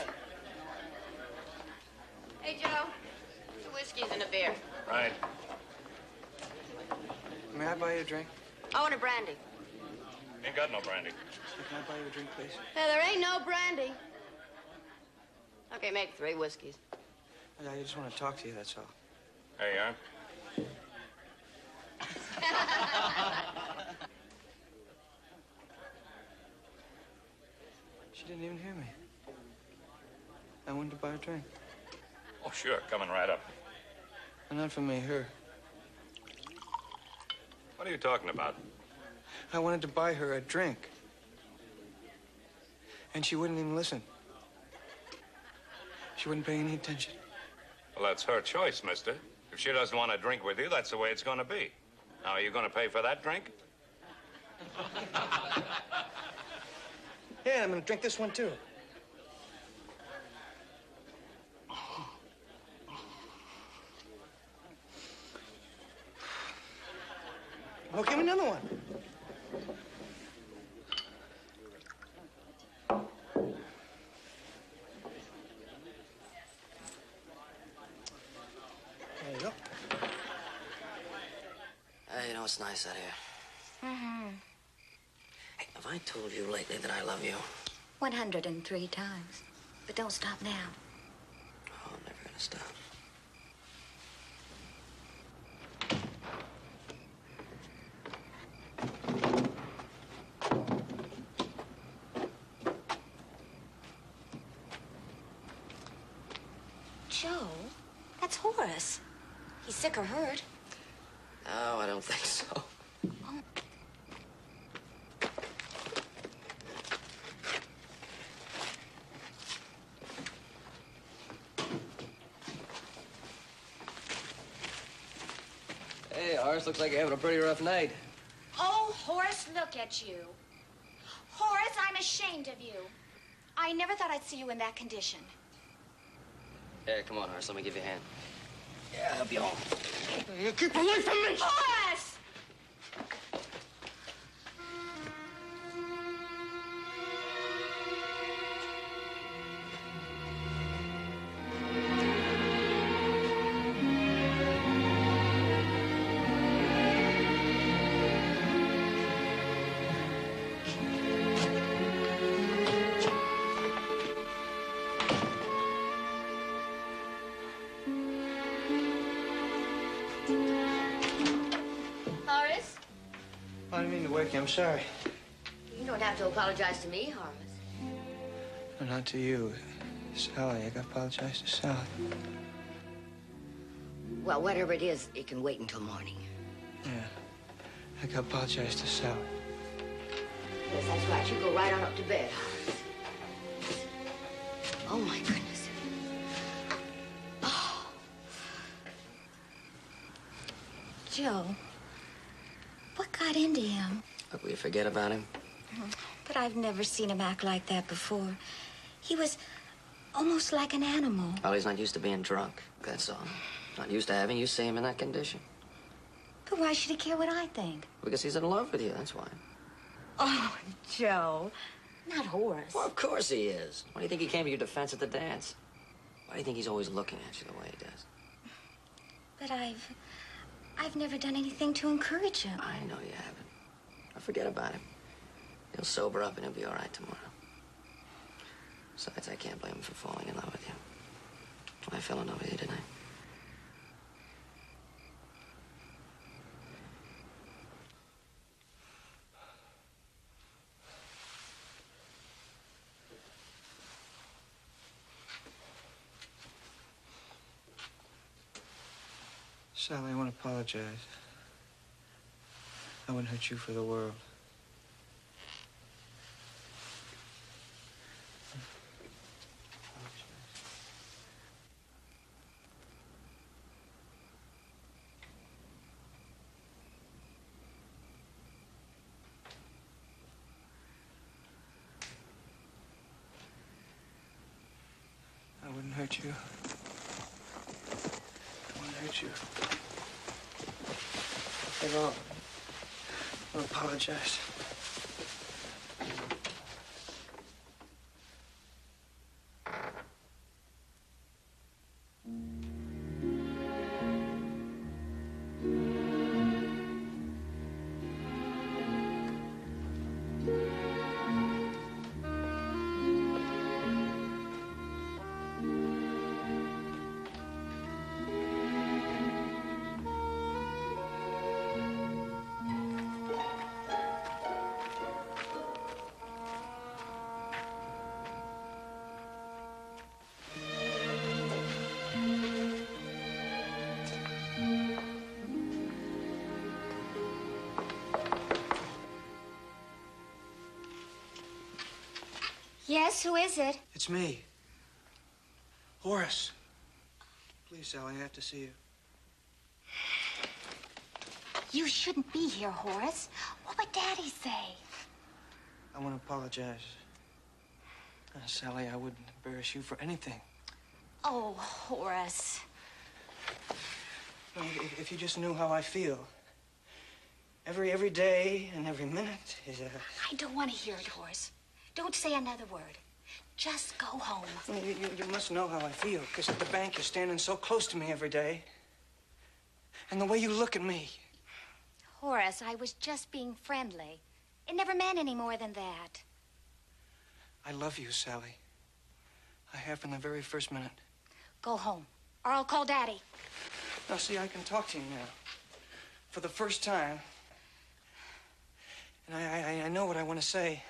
Hey, Joe, 2 whiskeys and a beer. Right. May I buy you a drink? I want a brandy. Ain't got no brandy. Can I buy you a drink, please? Hey, there ain't no brandy. Okay, make 3 whiskeys. I just want to talk to you, that's all. There you are. She didn't even hear me. I wanted to buy her a drink. Oh, sure. Coming right up. And not for me, her. What are you talking about? I wanted to buy her a drink. And she wouldn't even listen. She wouldn't pay any attention. Well, that's her choice, mister. If she doesn't want to drink with you, that's the way it's going to be. Now, are you going to pay for that drink? Yeah, I'm gonna drink this one, too. Well, give me another one. There you go. Hey, you know, it's nice out here. Mm-hmm. Hey, have I told you lately that I love you? 103 times. But don't stop now. Oh, I'm never gonna stop. Joe, that's Horace. He's sick or hurt. No, I don't think so. Hey, Horace, looks like you're having a pretty rough night. Oh, Horace, look at you. Horace, I'm ashamed of you. I never thought I'd see you in that condition. Hey, come on, Horace, let me give you a hand. Yeah, I'll help you home. You keep away from me! Horace! Jackie. I'm sorry. You don't have to apologize to me, Horace. No, not to you. Sally, I gotta apologize to Sally. Well, whatever it is, it can wait until morning. Yeah. I gotta apologize to Sally. Yes, that's right. You go right on up to bed, Horace. Oh, my goodness. Oh. Joe, what got into him? Look, will you forget about him? But I've never seen him act like that before. He was almost like an animal. Oh, he's not used to being drunk, that's all. Not used to having you see him in that condition. But why should he care what I think? Because he's in love with you, that's why. Oh, Joe. Not Horace. Well, of course he is. Why do you think he came to your defense at the dance? Why do you think he's always looking at you the way he does? But I've never done anything to encourage him. I know you haven't. Now forget about him. He'll sober up and he'll be all right tomorrow. Besides, I can't blame him for falling in love with you. I fell in love with you, didn't I? Sally, I want to apologize. I wouldn't hurt you for the world. I wouldn't hurt you. I wouldn't hurt you. At all. I apologize. Yes, who is it? It's me. Horace. Please, Sally, I have to see you. You shouldn't be here, Horace. What would Daddy say? I want to apologize. Sally, I wouldn't embarrass you for anything. Oh, Horace. No, if you just knew how I feel. Every day and every minute is a... I don't want to hear it, Horace. Don't say another word. Just go home. You must know how I feel, because at the bank you're standing so close to me every day. And the way you look at me. Horace, I was just being friendly. It never meant any more than that. I love you, Sally. I have from the very first minute. Go home, or I'll call Daddy. Now, see, I can talk to you now. For the first time. And I know what I want to say.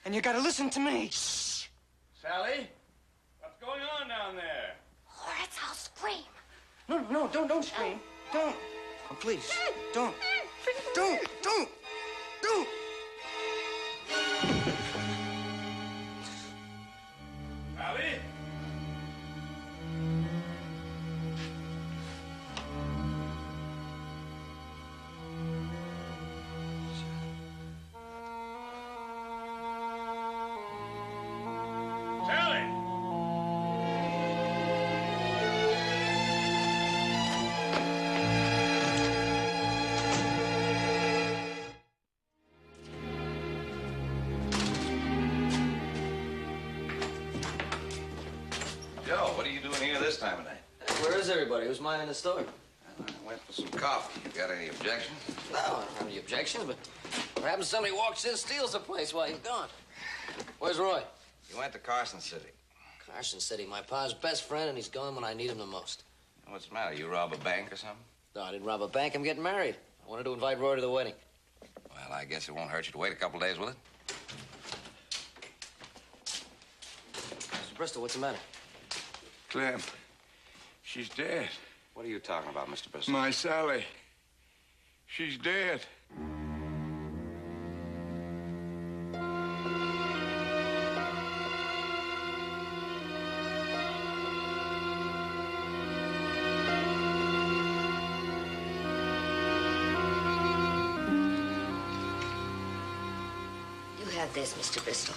And you gotta listen to me. Shh. Sally? What's going on down there? Horace, I'll scream. No, don't scream. Don't. Oh, please, don't. Don't. Sally? Sally! Joe, what are you doing here this time of night? Where is everybody? Who's minding the store? I went for some coffee. You got any objections? No, I don't have any objections, but what happens if somebody walks in, steals the place while he's gone? Where's Roy? You went to Carson City. Carson City, my pa's best friend, and he's gone when I need him the most. What's the matter? You rob a bank or something? No, I didn't rob a bank. I'm getting married. I wanted to invite Roy to the wedding. Well, Well, I guess it won't hurt you to wait a couple days, will it? Mr. Bristol, what's the matter? Clem, she's dead. What are you talking about, Mr. Bristol? My Sally. She's dead. You have this, Mr. Bristol.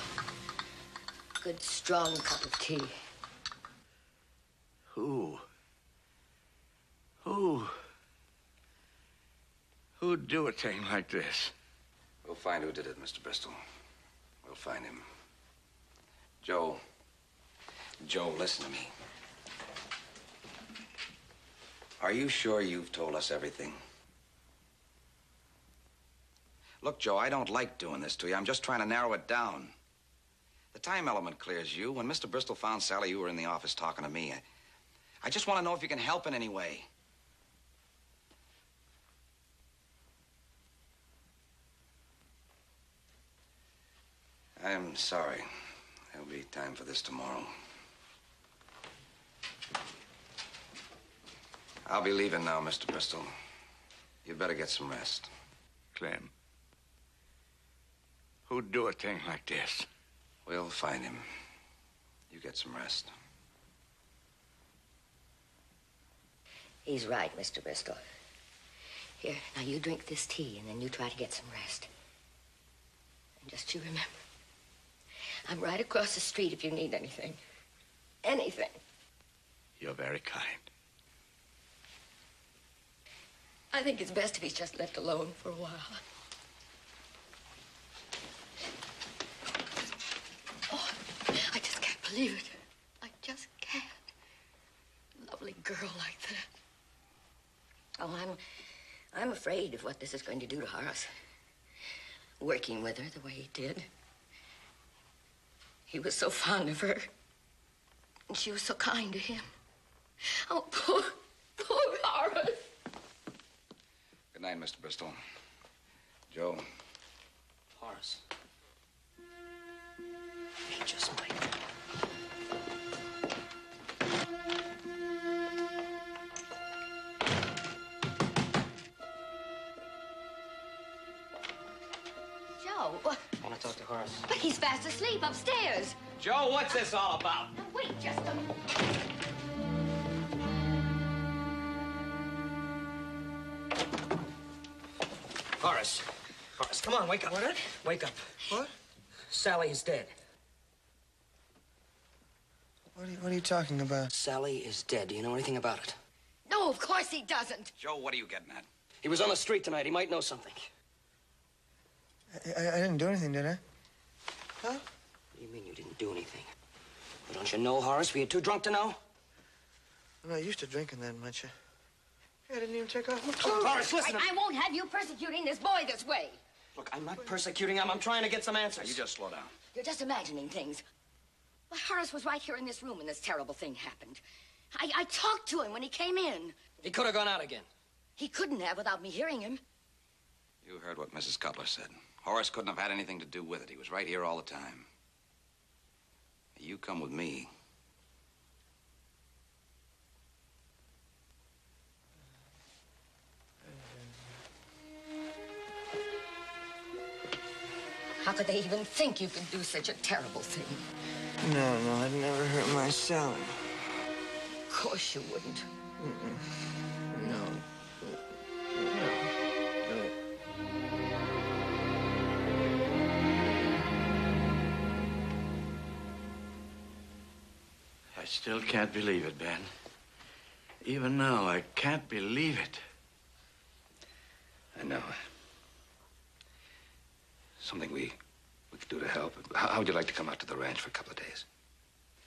Good, strong cup of tea. Who'd do a thing like this? We'll find who did it, Mr. Bristol. We'll find him. Joe, listen to me. Are you sure you've told us everything? Look, Joe, I don't like doing this to you. I'm just trying to narrow it down. The time element clears you. When Mr. Bristol found Sally, you were in the office talking to me. I just want to know if you can help in any way. I'm sorry. There'll be time for this tomorrow. I'll be leaving now, Mr. Bristol. You'd better get some rest. Clem, who'd do a thing like this? We'll find him. You get some rest. He's right, Mr. Bristol. Here, now you drink this tea, and then you try to get some rest. And just you remember, I'm right across the street if you need anything. Anything. You're very kind. I think it's best if he's just left alone for a while. Oh, I just can't believe it. I just can't. Lovely girl like that. Oh, I'm afraid of what this is going to do to Horace. Working with her the way he did. He was so fond of her. And she was so kind to him. Oh, poor Horace. Good night, Mr. Bristol. Joe. Horace. He just might. Joe. I want to talk to Horace. But he's fast asleep upstairs. Joe, what's this all about? Now, wait just a minute. Horace. Horace, come on, wake up. What? Wake up. What? Sally is dead. What are you talking about? Sally is dead. Do you know anything about it? No, of course he doesn't. Joe, what are you getting at? He was on the street tonight. He might know something. I didn't do anything, did I? Huh? What do you mean you didn't do anything? Well, don't you know, Horace? Were you too drunk to know? I'm not used to drinking that much. I didn't even take off my clothes. Horace, listen. I won't have you persecuting this boy this way. Look, I'm not persecuting him. I'm trying to get some answers. You just slow down. You're just imagining things. Why, Horace was right here in this room when this terrible thing happened. I talked to him when he came in. He could have gone out again. He couldn't have without me hearing him. You heard what Mrs. Cutler said. Horace couldn't have had anything to do with it. He was right here all the time. You come with me. How could they even think you could do such a terrible thing? No, I'd never hurt my Sally. Of course you wouldn't. No. I still can't believe it, Ben. Even now, I can't believe it. I know. Something we could do to help. How would you like to come out to the ranch for a couple of days?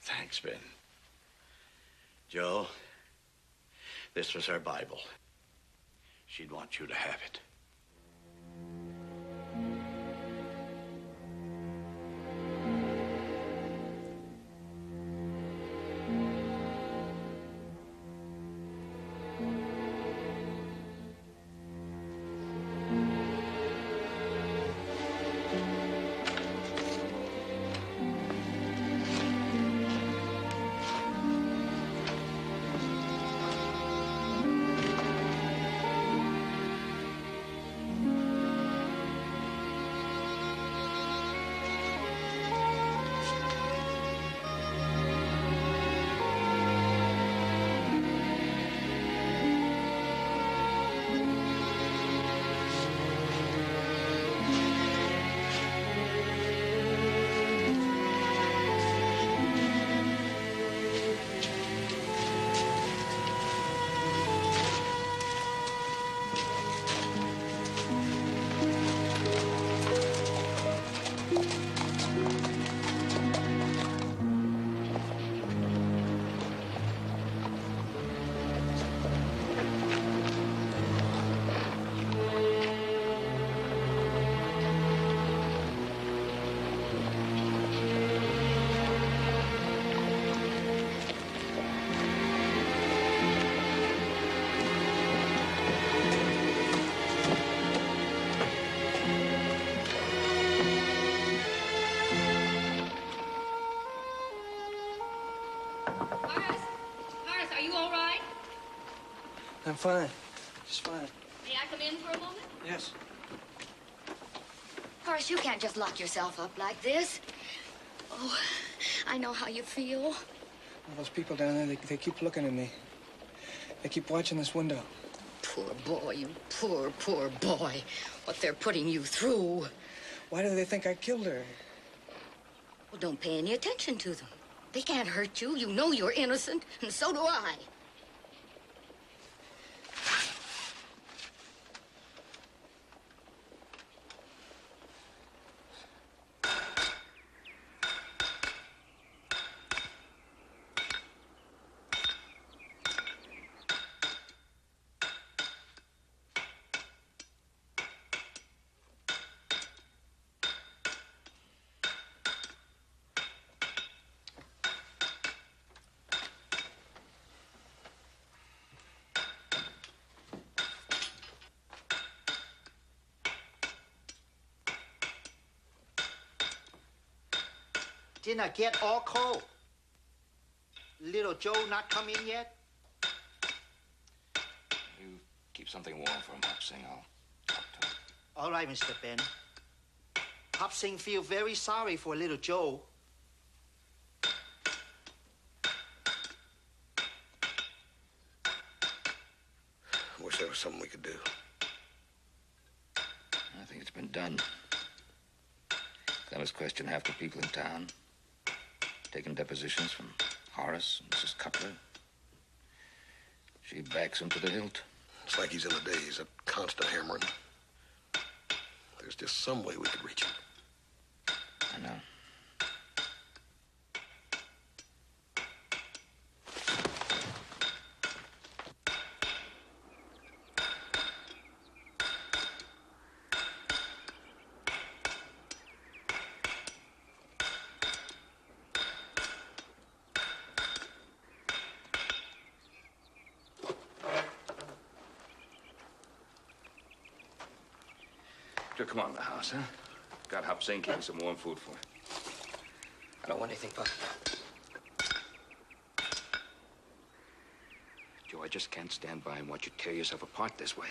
Thanks, Ben. Joe, this was her Bible. She'd want you to have it. fine. Just fine. May I come in for a moment? Yes. Horace, you can't just lock yourself up like this. Oh, I know how you feel. Well, those people down there, they keep looking at me. They keep watching this window. Poor boy, you poor, poor boy. What they're putting you through. Why do they think I killed her? Well, don't pay any attention to them. They can't hurt you. You know you're innocent, and so do I. Dinner get all cold. Little Joe not come in yet? You keep something warm for him, Hop Sing. I'll talk to him. All right, Mr. Ben. Hop Sing feel very sorry for little Joe. I wish there was something we could do. I think it's been done. Clemens questioned half the people in town. Taken depositions from Horace and Mrs. Cutler. She backs him to the hilt. It's like he's in a daze, a constant hammering. There's just some way we could reach him. I know. Joe, come on in the house, huh? Got Hop Sing keeping some warm food for you. I don't want anything, Pop. Joe, I just can't stand by and watch you tear yourself apart this way.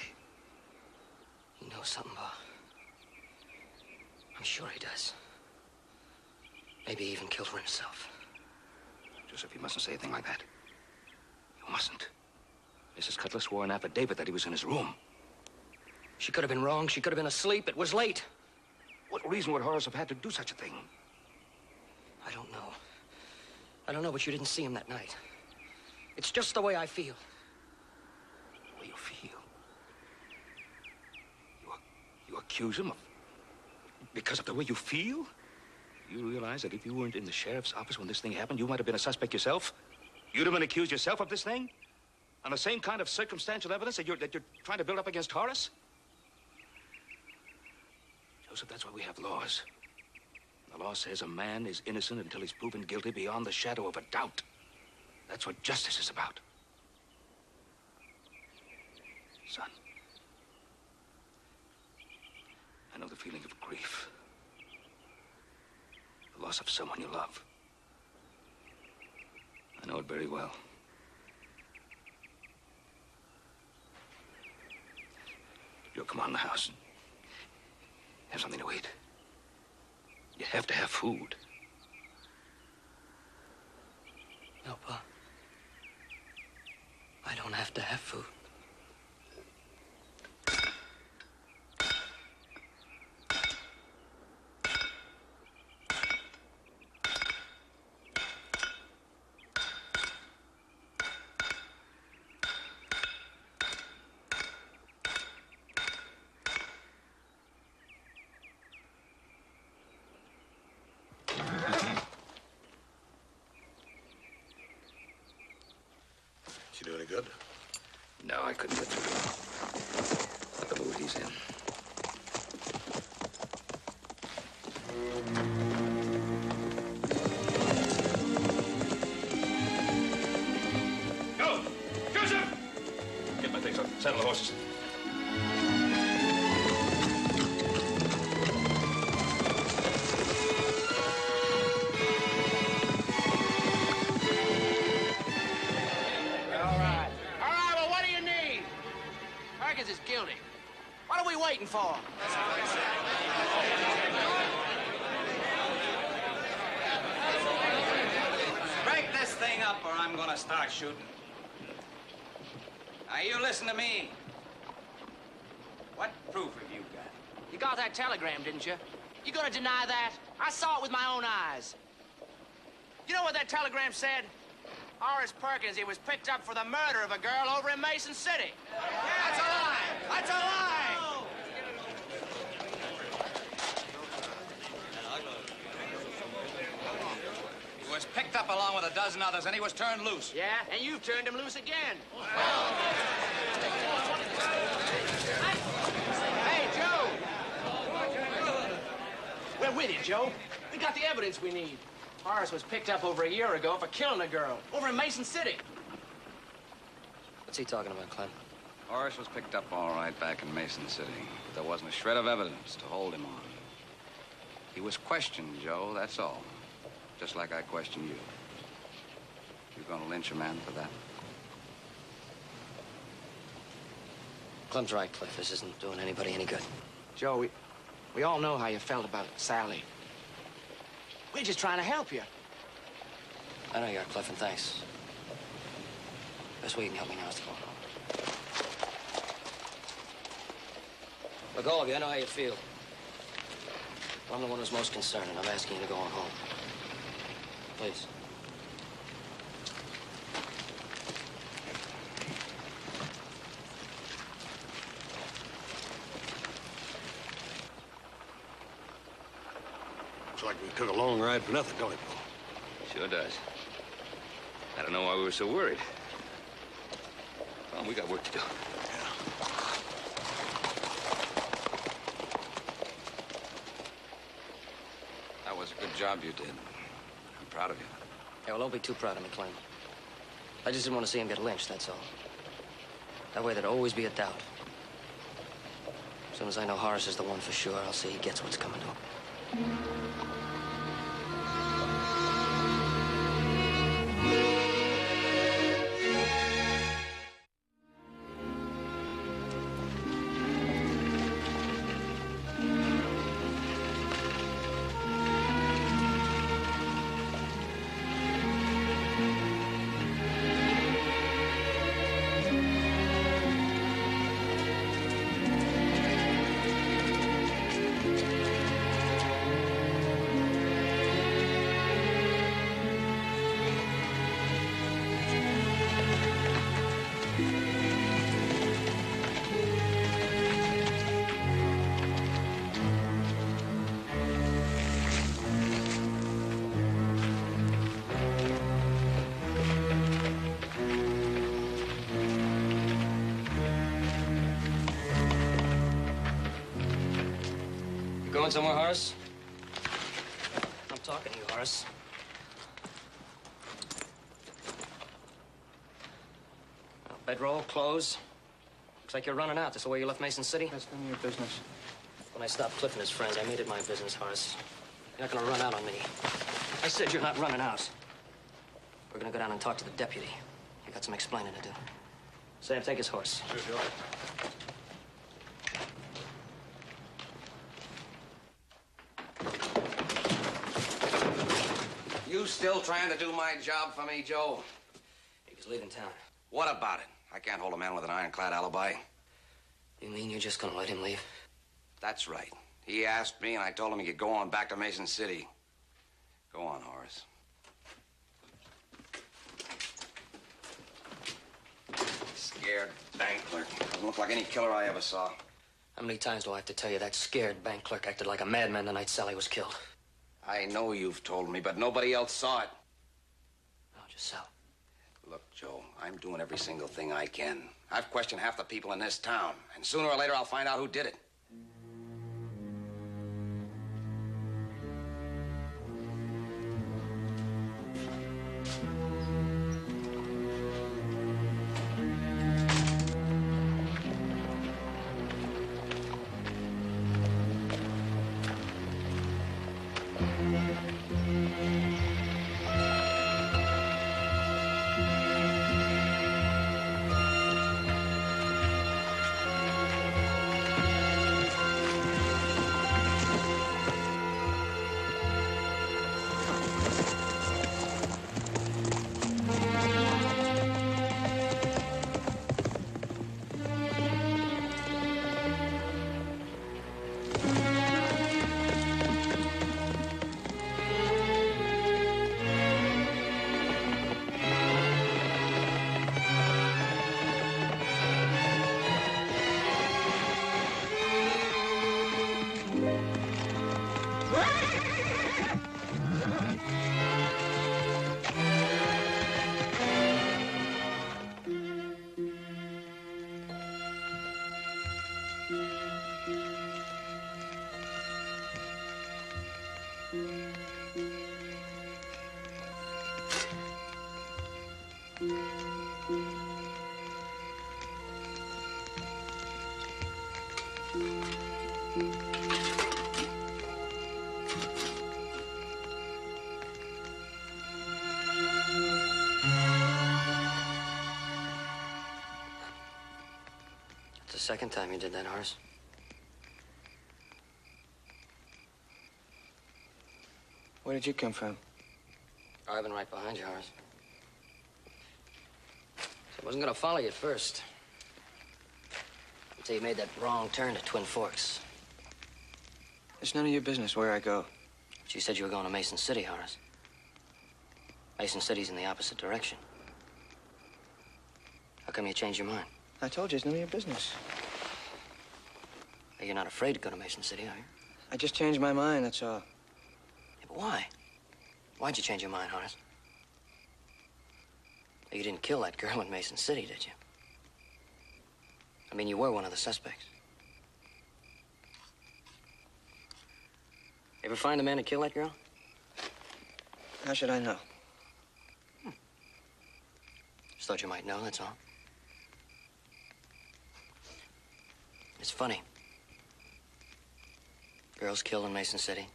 He knows something, Pa. I'm sure he does. Maybe he even killed for himself. Joseph, you mustn't say a thing like that. You mustn't. Mrs. Cutler swore an affidavit that he was in his room. She could have been wrong. She could have been asleep. It was late. What reason would Horace have had to do such a thing? I don't know. I don't know, but you didn't see him that night. It's just the way I feel. The way you feel? You accuse him of... because of the way you feel? You realize that if you weren't in the sheriff's office when this thing happened, you might have been a suspect yourself? You'd have been accused yourself of this thing? On the same kind of circumstantial evidence that you're trying to build up against Horace? Joseph, that's why we have laws. The law says a man is innocent until he's proven guilty beyond the shadow of a doubt. That's what justice is about. Son, I know the feeling of grief. The loss of someone you love. I know it very well. You'll come on in the house and have something to eat. You have to have food. No, Pa. I don't have to have food. Did you do any good? No, I couldn't get through. Not the mood he's in. Go! Joseph! Get my things up. Saddle the horses. All right, well, what do you need? waiting for? Break this thing up or I'm gonna start shooting. Now, you listen to me. What proof have you got? You got that telegram, didn't you? You gonna deny that? I saw it with my own eyes. You know what that telegram said? Horace Perkins, he was picked up for the murder of a girl over in Mason City. That's a lie! That's a lie! He was picked up along with a dozen others, and he was turned loose. Yeah, and you've turned him loose again. Hey, Joe! We're with you, Joe. We got the evidence we need. Horace was picked up over a year ago for killing a girl over in Mason City. What's he talking about, Clem? Horace was picked up all right back in Mason City, but there wasn't a shred of evidence to hold him on. He was questioned, Joe, that's all. Just like I questioned you. You gonna lynch a man for that? Clem's right, Cliff. This isn't doing anybody any good. Joe, we all know how you felt about Sally. We're just trying to help you. I know you are, Cliff, and thanks. Best way you can help me now is to go home. Look, all of you, I know how you feel. But I'm the one who's most concerned, and I'm asking you to go on home. Please. Looks like we took a long ride for nothing, don't it, Paul? Sure does. I don't know why we were so worried. Well, we got work to do. That was a good job you did. I'm proud of you. Yeah, well, don't be too proud of me, Clem. I just didn't want to see him get lynched, that's all. That way there'd always be a doubt. As soon as I know Horace is the one for sure, I'll see he gets what's coming to him. Going somewhere, Horace? I'm talking to you, Horace. Bedroll, clothes. Looks like you're running out. That's the way you left Mason City? That's none of your business. When I stopped Cliff and his friends, I made it my business, Horace. You're not gonna run out on me. I said you're not running out. We're gonna go down and talk to the deputy. You got some explaining to do. Sam, take his horse. Sure. You still trying to do my job for me, Joe? He was leaving town. What about it? I can't hold a man with an ironclad alibi. You mean you're just gonna let him leave? That's right. He asked me, and I told him he could go on back to Mason City. Go on, Horace. Scared bank clerk. Doesn't look like any killer I ever saw. How many times do I have to tell you that scared bank clerk acted like a madman the night Sally was killed? I know you've told me, but nobody else saw it. No, just Sal. Look, Joe, I'm doing every single thing I can. I've questioned half the people in this town, and sooner or later I'll find out who did it. It's the second time you did that, Horace. Where did you come from? I've been right behind you, Horace. I wasn't gonna follow you at first. Until you made that wrong turn at Twin Forks. It's none of your business where I go. But you said you were going to Mason City, Horace. Mason City's in the opposite direction. How come you changed your mind? I told you, it's none of your business. You're not afraid to go to Mason City, are you? I just changed my mind, that's all. Yeah, but why? Why'd you change your mind, Horace? You didn't kill that girl in Mason City, did you? I mean, you were one of the suspects. Ever find the man who killed that girl? How should I know? Just thought you might know, that's all. It's funny. Girl's killed in Mason City.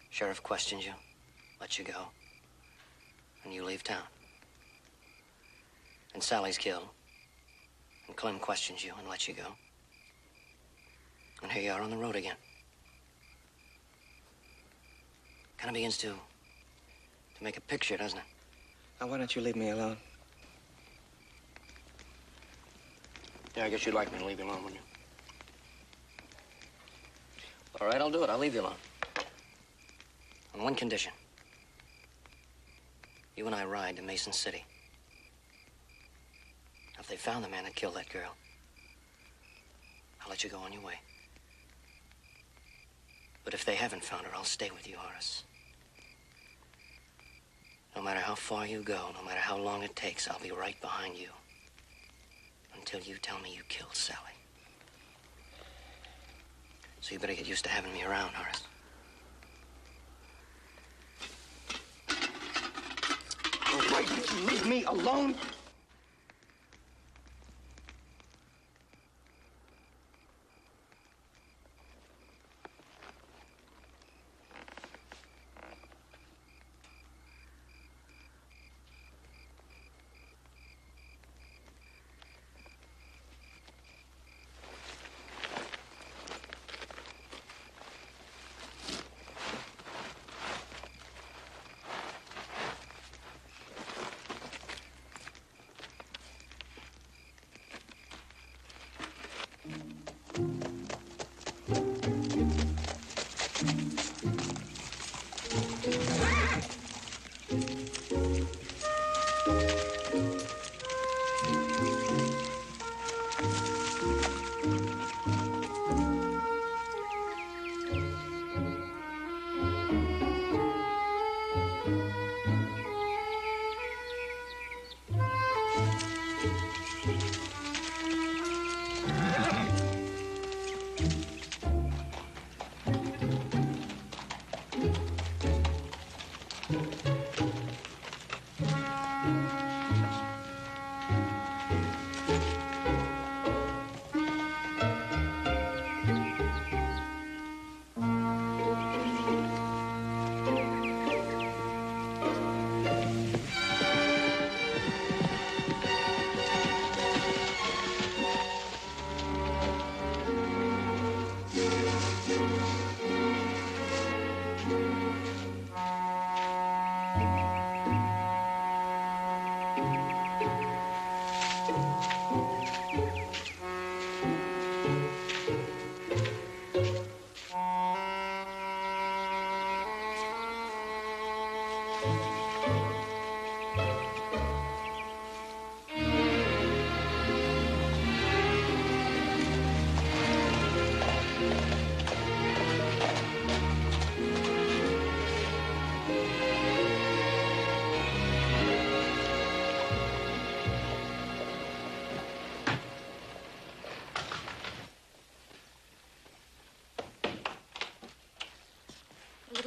Sheriff questions you, lets you go, and you leave town. And Sally's killed, and Clem questions you and lets you go. And here you are on the road again. Kind of begins to make a picture, doesn't it? Now, why don't you leave me alone? Yeah, I guess you'd like me to leave you alone, wouldn't you? All right, I'll do it. I'll leave you alone. On one condition. You and I ride to Mason City. If they found the man that killed that girl, I'll let you go on your way. But if they haven't found her, I'll stay with you, Horace. No matter how far you go, no matter how long it takes, I'll be right behind you. Until you tell me you killed Sally. So you better get used to having me around, Horace. All right, you leave me alone.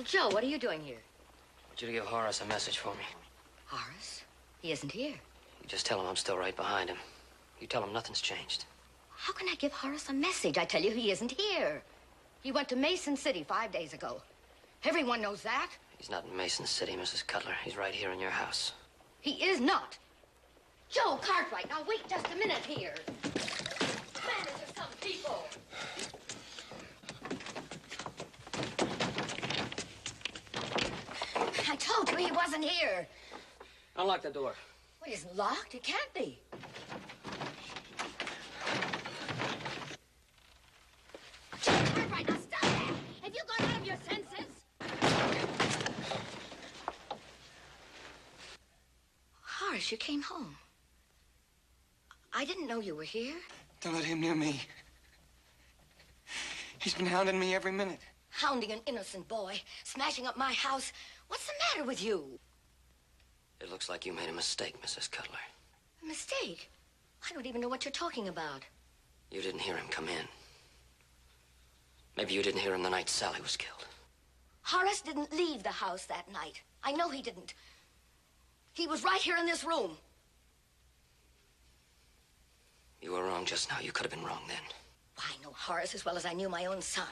Joe, what are you doing here? I want you to give Horace a message for me. Horace? He isn't here. You just tell him I'm still right behind him. You tell him nothing's changed. How can I give Horace a message? I tell you, he isn't here. He went to Mason City 5 days ago. Everyone knows that. He's not in Mason City, Mrs. Cutler. He's right here in your house. He is not. Joe Cartwright, now wait just a minute here. Manners of some people. I told you he wasn't here. Unlock the door. Well, it isn't locked. It can't be. Joe Cartwright, now stop that. Have you gone out of your senses? Horace, you came home. I didn't know you were here. Don't let him near me. He's been hounding me every minute. Hounding an innocent boy, smashing up my house. What's the matter with you? It looks like you made a mistake, Mrs. Cutler. A mistake? I don't even know what you're talking about. You didn't hear him come in. Maybe you didn't hear him the night Sally was killed. Horace didn't leave the house that night. I know he didn't. He was right here in this room. You were wrong just now. You could have been wrong then. I know Horace as well as I knew my own son.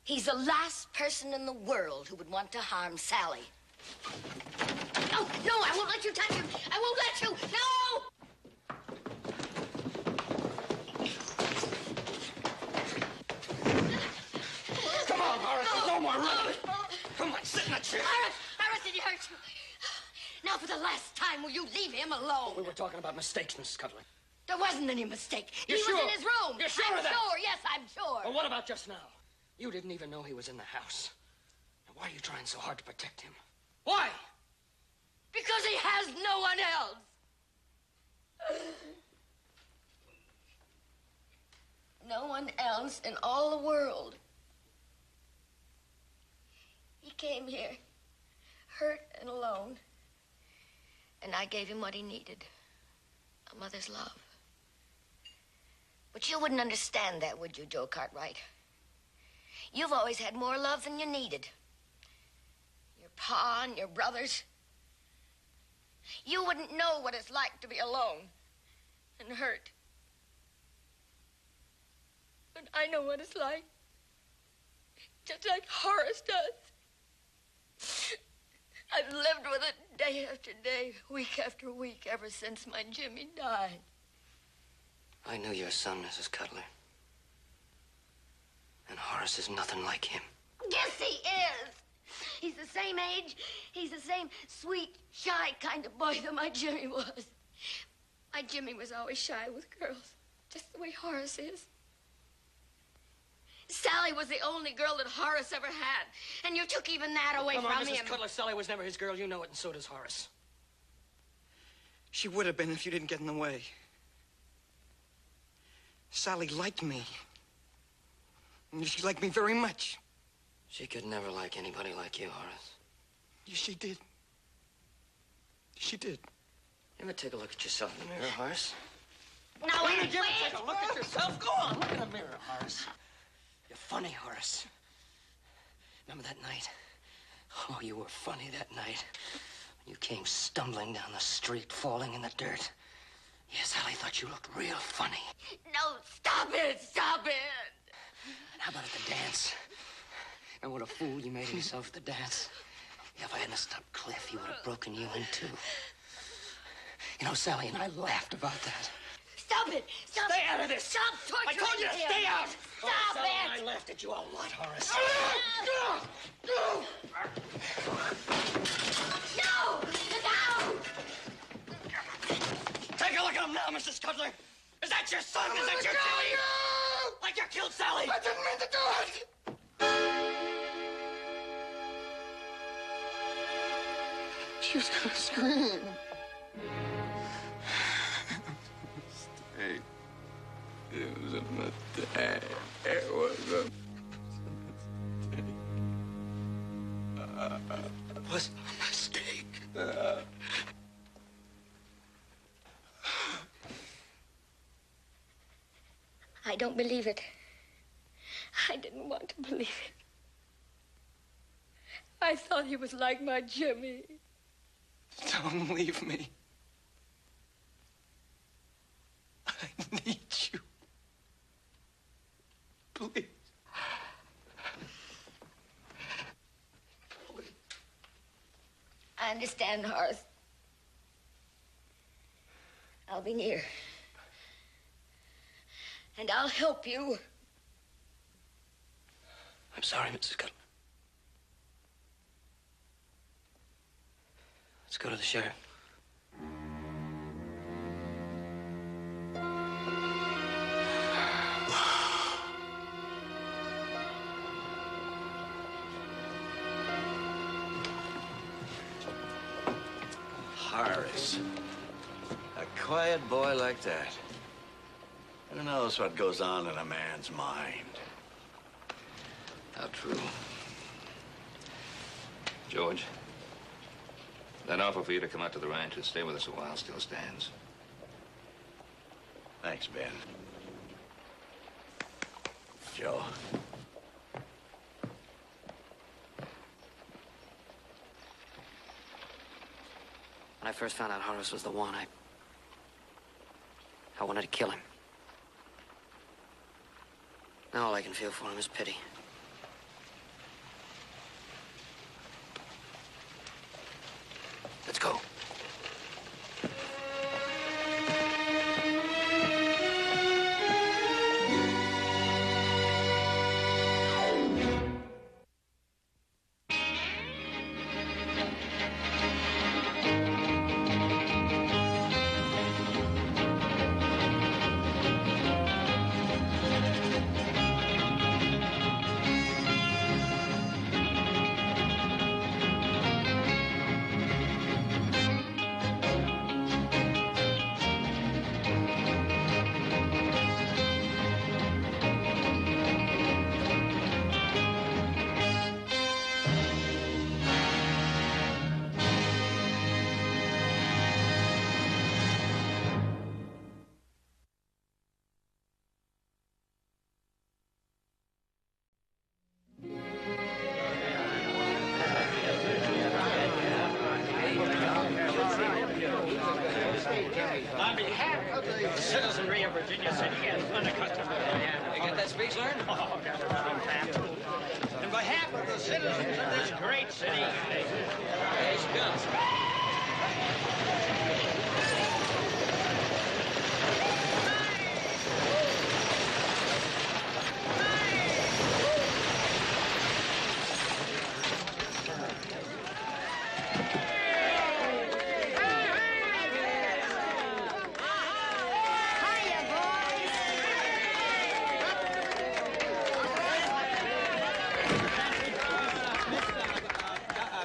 He's the last person in the world who would want to harm Sally. No, no, I won't let you touch him. I won't let you. No! Come on, Horace. No more running. Come on, sit in the chair. Horace, did he hurt you? Now, for the last time, will you leave him alone? We were talking about mistakes, Mrs. Cutler. There wasn't any mistake. You're he sure? was in his room. You're sure I'm of that? sure, yes, I'm sure. Well, what about just now? You didn't even know he was in the house. Now, why are you trying so hard to protect him? Why? Because he has no one else. No one else in all the world. He came here, hurt and alone, and I gave him what he needed, a mother's love. But you wouldn't understand that, would you, Joe Cartwright? You've always had more love than you needed. Your pa and your brothers. You wouldn't know what it's like to be alone and hurt. But I know what it's like. Just like Horace does. I've lived with it day after day, week after week, ever since my Jimmy died. I knew your son, Mrs. Cutler. And Horace is nothing like him. Yes, he is. He's the same age. He's the same sweet, shy kind of boy that my Jimmy was. My Jimmy was always shy with girls, just the way Horace is. Sally was the only girl that Horace ever had, and you took even that away Come from on, Mrs. him. Cutler, Sally was never his girl. You know it, and so does Horace. She would have been if you didn't get in the way. Sally liked me. And she liked me very much. She could never like anybody like you, Horace. Yes, she did. She did. You ever take a look at yourself in the mirror, Horace? Now, wait, Take a look at yourself. Go on, look in the mirror, Horace. You're funny, Horace. Remember that night? Oh, you were funny that night. When you came stumbling down the street, falling in the dirt. Yes, Sally thought you looked real funny. No, stop it, stop it. And how about at the dance? And what a fool you made of yourself at the dance. Yeah, if I hadn't stopped Cliff, he would have broken you in two. You know, Sally and I laughed about that. Stop it, stop Stay out of this. Stop torturing I told you to him. stay out. Stop Sally it. and I laughed at you a lot, Horace. No, no. Take a look at him now, Mrs. Cutler. Is that your son? Is that your Jimmy? No! Like you killed Sally? I didn't mean to do it! She was gonna scream. Mistake. It was a mistake. It was a It was a mistake. I don't believe it. I didn't want to believe it. I thought he was like my Jimmy. Don't leave me. I need you. Please. I understand, Horace. I'll be near. And I'll help you. I'm sorry, Mrs. Cutler. Let's go to the sheriff. Horace. A quiet boy like that. Who knows what goes on in a man's mind? How true. George, that offer for you to come out to the ranch and stay with us a while still stands. Thanks, Ben. Joe. When I first found out Horace was the one, I wanted to kill him. Now all I can feel for him is pity. Let's go. On behalf of the citizenry of Virginia City and unaccustomed to Bonanza. You get that speech learned? Oh, got it on tap. On behalf of the citizens of this great city. Here she comes.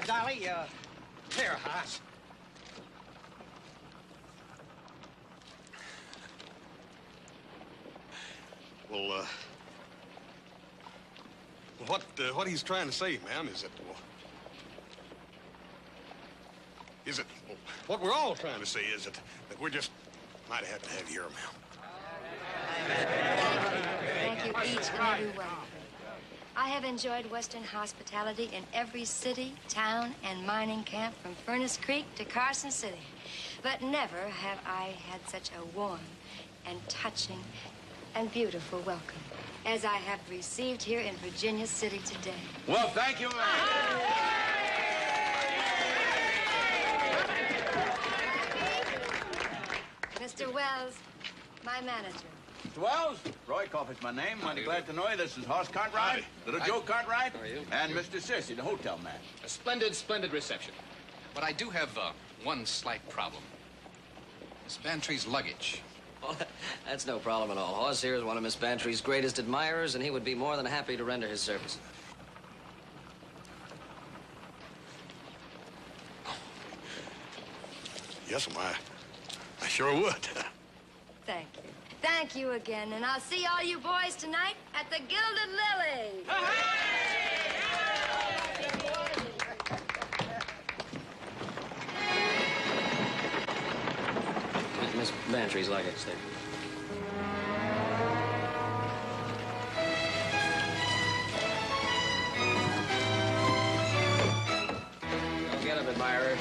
Dolly, here, Hoss. Well, what he's trying to say, ma'am, is that, what we're all trying to say is that we're just might have to have you here, ma'am. Thank you each and every one. I have enjoyed Western hospitality in every city, town, and mining camp from Furnace Creek to Carson City. But never have I had such a warm and touching and beautiful welcome as I have received here in Virginia City today. Well, thank you, Mr. Wells, my manager. Mr. Wells, Roy Coffey's my name. Mighty glad to know you. This is Hoss Cartwright, Little Joe Cartwright, and Mr. Sissy, the hotel man. A splendid, splendid reception. But I do have one slight problem. Miss Bantry's luggage. Oh, that's no problem at all. Hoss here is one of Miss Bantry's greatest admirers, and he would be more than happy to render his services. Yes, ma'am. I sure would. Thank you. Thank you again, and I'll see all you boys tonight at the Gilded Lily. Miss Bantry's luggage, there. Get up, admirer.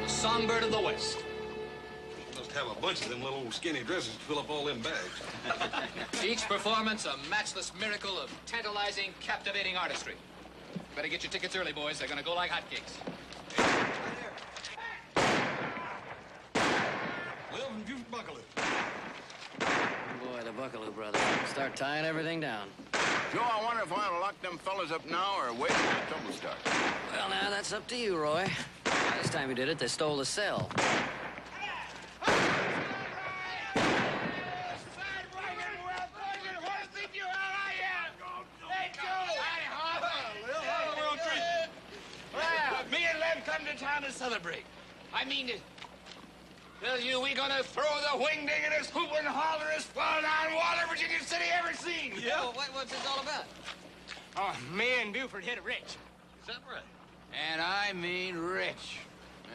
Songbird of the West. Must have a bunch of them little skinny dresses to fill up all them bags. Each performance a matchless miracle of tantalizing, captivating artistry. Better get your tickets early, boys. They're gonna go like hotcakes. Well, and you buckle it. Boy, the Buckaloo brothers. Start tying everything down. Joe, I wonder if I ought to lock them fellas up now or wait until the trouble starts. Well, now, that's up to you, Roy. Last time you did it, they stole the cell. Me and Lem come to town to celebrate. I mean, tell you, we gonna throw the wing-dingingest, hooping, holleringest, fall-down water Virginia City ever seen. Yeah. Well, what's this all about? Oh, me and Buford hit it rich. Is that right? And I mean rich.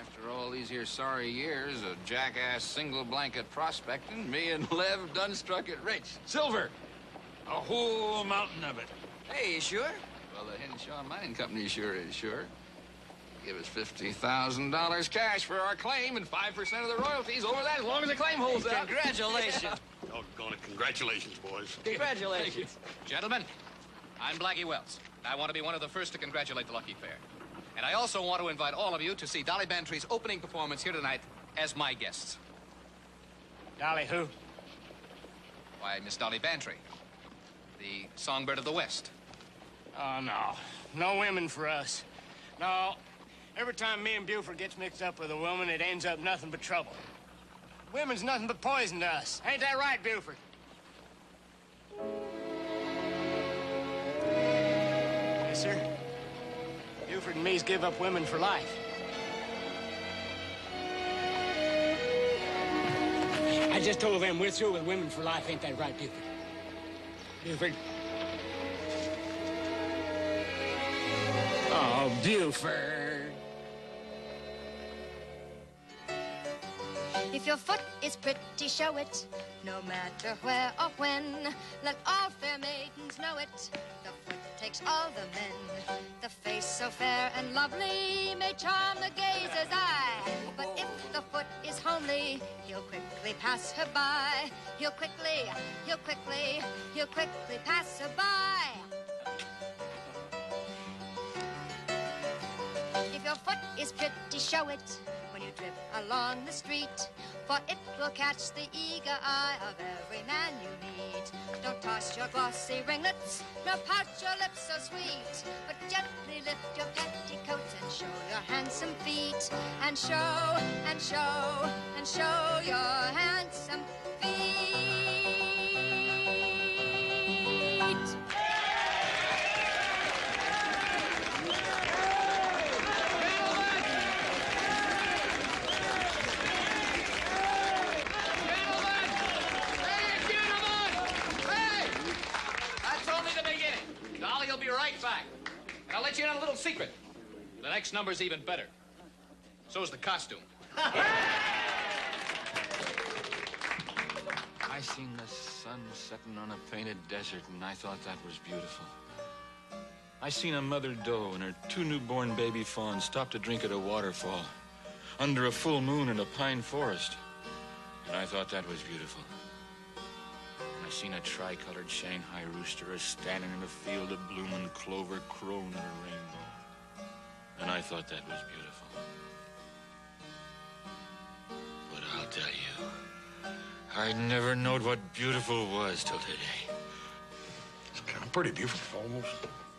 After all these here sorry years of jackass single blanket prospecting, me and Lev done struck it rich. Silver. A whole mountain of it. Hey, you sure? Well, the Henshaw Mining Company sure is sure. Give us $50,000 cash for our claim and 5% of the royalties over that as long as the claim holds out. Congratulations. Doggone it. Congratulations, boys. Congratulations. Gentlemen, I'm Blackie Wells. I want to be one of the first to congratulate the lucky pair. And I also want to invite all of you to see Dolly Bantry's opening performance here tonight as my guests. Dolly who? Why, Miss Dolly Bantry, the Songbird of the West. Oh, no. No women for us. No. Every time me and Buford gets mixed up with a woman, it ends up nothing but trouble. Women's nothing but poison to us. Ain't that right, Buford? Yes, sir. Buford and me's give up women for life. I just told them we're through with women for life. Ain't that right, Buford? Buford? Oh, Buford. If your foot is pretty, show it, no matter where or when. Let all fair maidens know it. The foot takes all the men. The face so fair and lovely may charm the gazer's eye. But if the foot is homely, he'll quickly pass her by. He'll quickly pass her by. If your foot is pretty, show it when you trip along the street, for it will catch the eager eye of every man you meet. Don't toss your glossy ringlets, nor pout your lips so sweet, but gently lift your petticoats and show your handsome feet, and show your handsome feet. Dolly will be right back. And I'll let you in on a little secret. The next number's even better. So's the costume. I seen the sun setting on a painted desert, and I thought that was beautiful. I seen a mother doe and her 2 newborn baby fawns stop to drink at a waterfall under a full moon in a pine forest, and I thought that was beautiful. I seen a tri-colored Shanghai rooster standing in a field of bloomin' clover crowing at a rainbow. And I thought that was beautiful. But I never knowed what beautiful was till today. It's kind of pretty, Buford.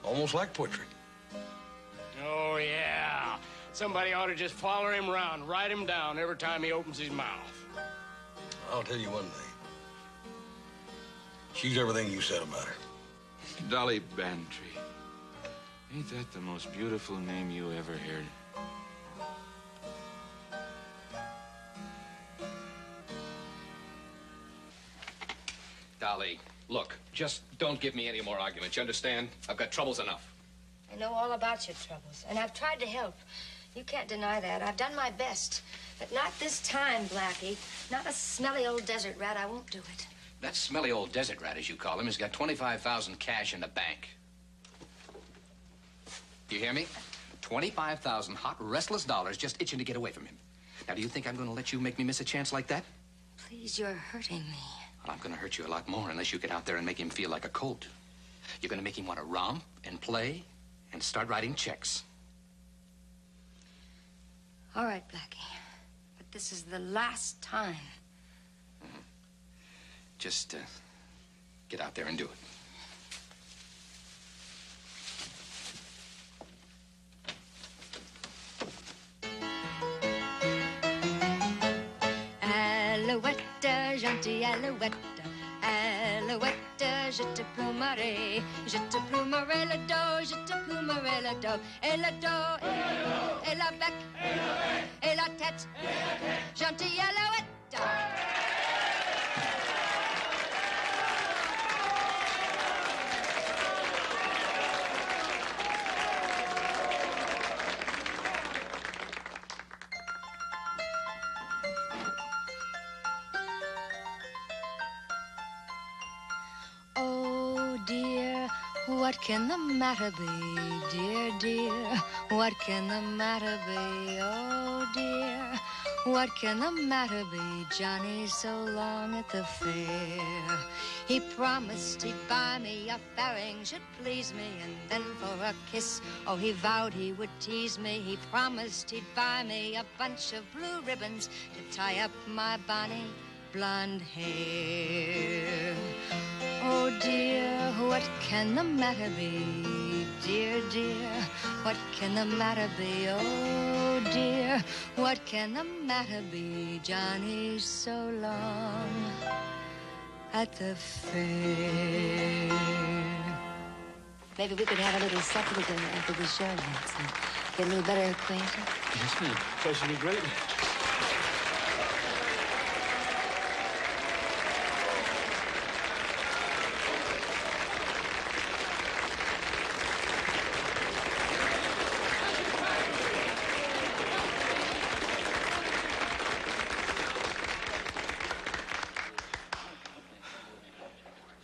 Almost like poetry. Oh, yeah. Somebody ought to just follow him around, write him down every time he opens his mouth. I'll tell you one thing. She's everything you said about her. Dolly Bantry. Ain't that the most beautiful name you ever heard? Dolly, look, just don't give me any more arguments, you understand? I've got troubles enough. I know all about your troubles, and I've tried to help. You can't deny that. I've done my best. But not this time, Blackie. Not a smelly old desert rat. I won't do it. That smelly old desert rat, as you call him, has got $25,000 cash in the bank. Do you hear me? 25,000 hot, restless dollars just itching to get away from him. Now, do you think I'm going to let you make me miss a chance like that? Please, you're hurting me. Well, I'm going to hurt you a lot more unless you get out there and make him feel like a colt. You're going to make him want to romp and play and start writing checks. All right, Blackie. But this is the last time. Just get out there and do it. Alouette, gentille alouette, alouette, je te plumerai, le dos, je te plumerai le dos, et le dos, et la bec, et la tête, gentille alouette. Oh dear, what can the matter be? Dear, dear, what can the matter be? Oh dear, what can the matter be? Johnny's so long at the fair. He promised he'd buy me a fairing, should please me, and then for a kiss, oh, he vowed he would tease me. He promised he'd buy me a bunch of blue ribbons to tie up my bonny blonde hair. Oh dear, what can the matter be? Dear, dear, what can the matter be? Oh dear, what can the matter be? Johnny's so long at the fair. Maybe we could have a little supper dinner after the show, Nancy. Get a little better acquainted. Yes, ma'am. Pleasure be great.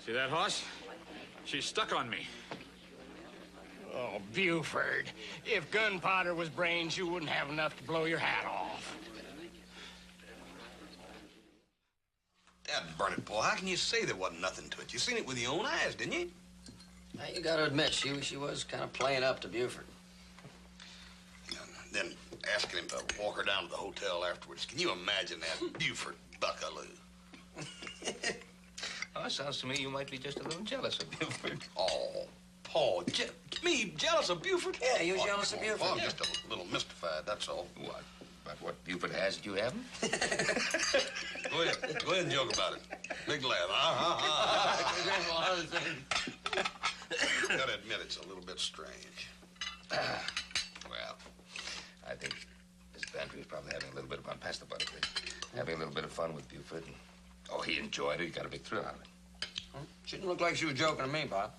See that horse? She's stuck on me. Oh, Buford, if gunpowder was brains, you wouldn't have enough to blow your hat off. Dad, burn it, Paul. How can you say there wasn't nothing to it? You seen it with your own eyes, didn't you? Now, you gotta admit, she was kind of playing up to Buford. Then asking him to walk her down to the hotel afterwards. Can you imagine that? Buford buckaloo. Oh, it sounds to me you might be just a little jealous of Buford. Oh, Paul, me jealous of Buford? Yeah, you're jealous of Buford. Well, I'm just a little mystified, that's all. What? About what Buford has that you haven't? Go ahead and joke about it. Big laugh. Gotta admit, it's a little bit strange. Well, I think Miss Bantry was probably having a little bit of unpass the butter thing. Having a little bit of fun with Buford. And, oh, he enjoyed it. He got a big thrill out of it. She didn't look like she was joking to me, Pop.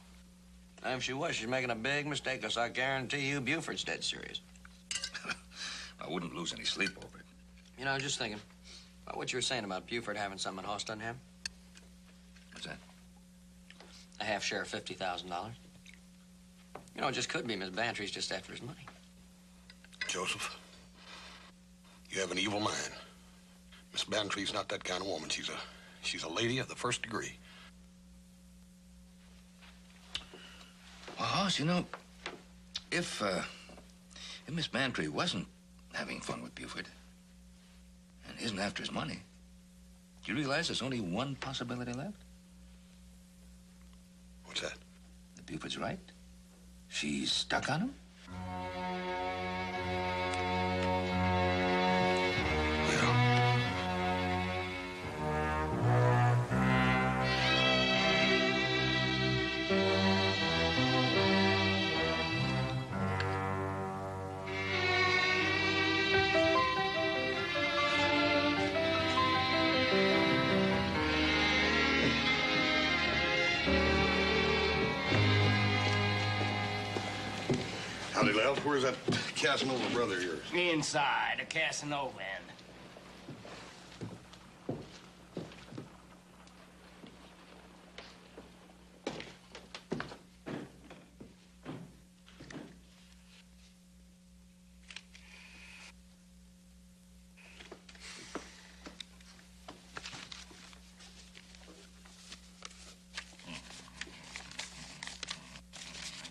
And if she was, she's making a big mistake, because I guarantee you Buford's dead serious. I wouldn't lose any sleep over it. You know, I was just thinking about what you were saying about Buford having something Hoss doesn't have. What's that? A half share of $50,000. You know, it just could be Miss Bantry's just after his money. Joseph, you have an evil mind. Miss Bantry's not that kind of woman. She's a lady of the first degree. Well, Hoss, you know, if Miss Bantry wasn't having fun with Buford and isn't after his money, Do you realize there's only one possibility left? What's that? The Buford's right. She's stuck on him. Howdy, Lev. Where's that Casanova brother of yours? Inside a Casanova.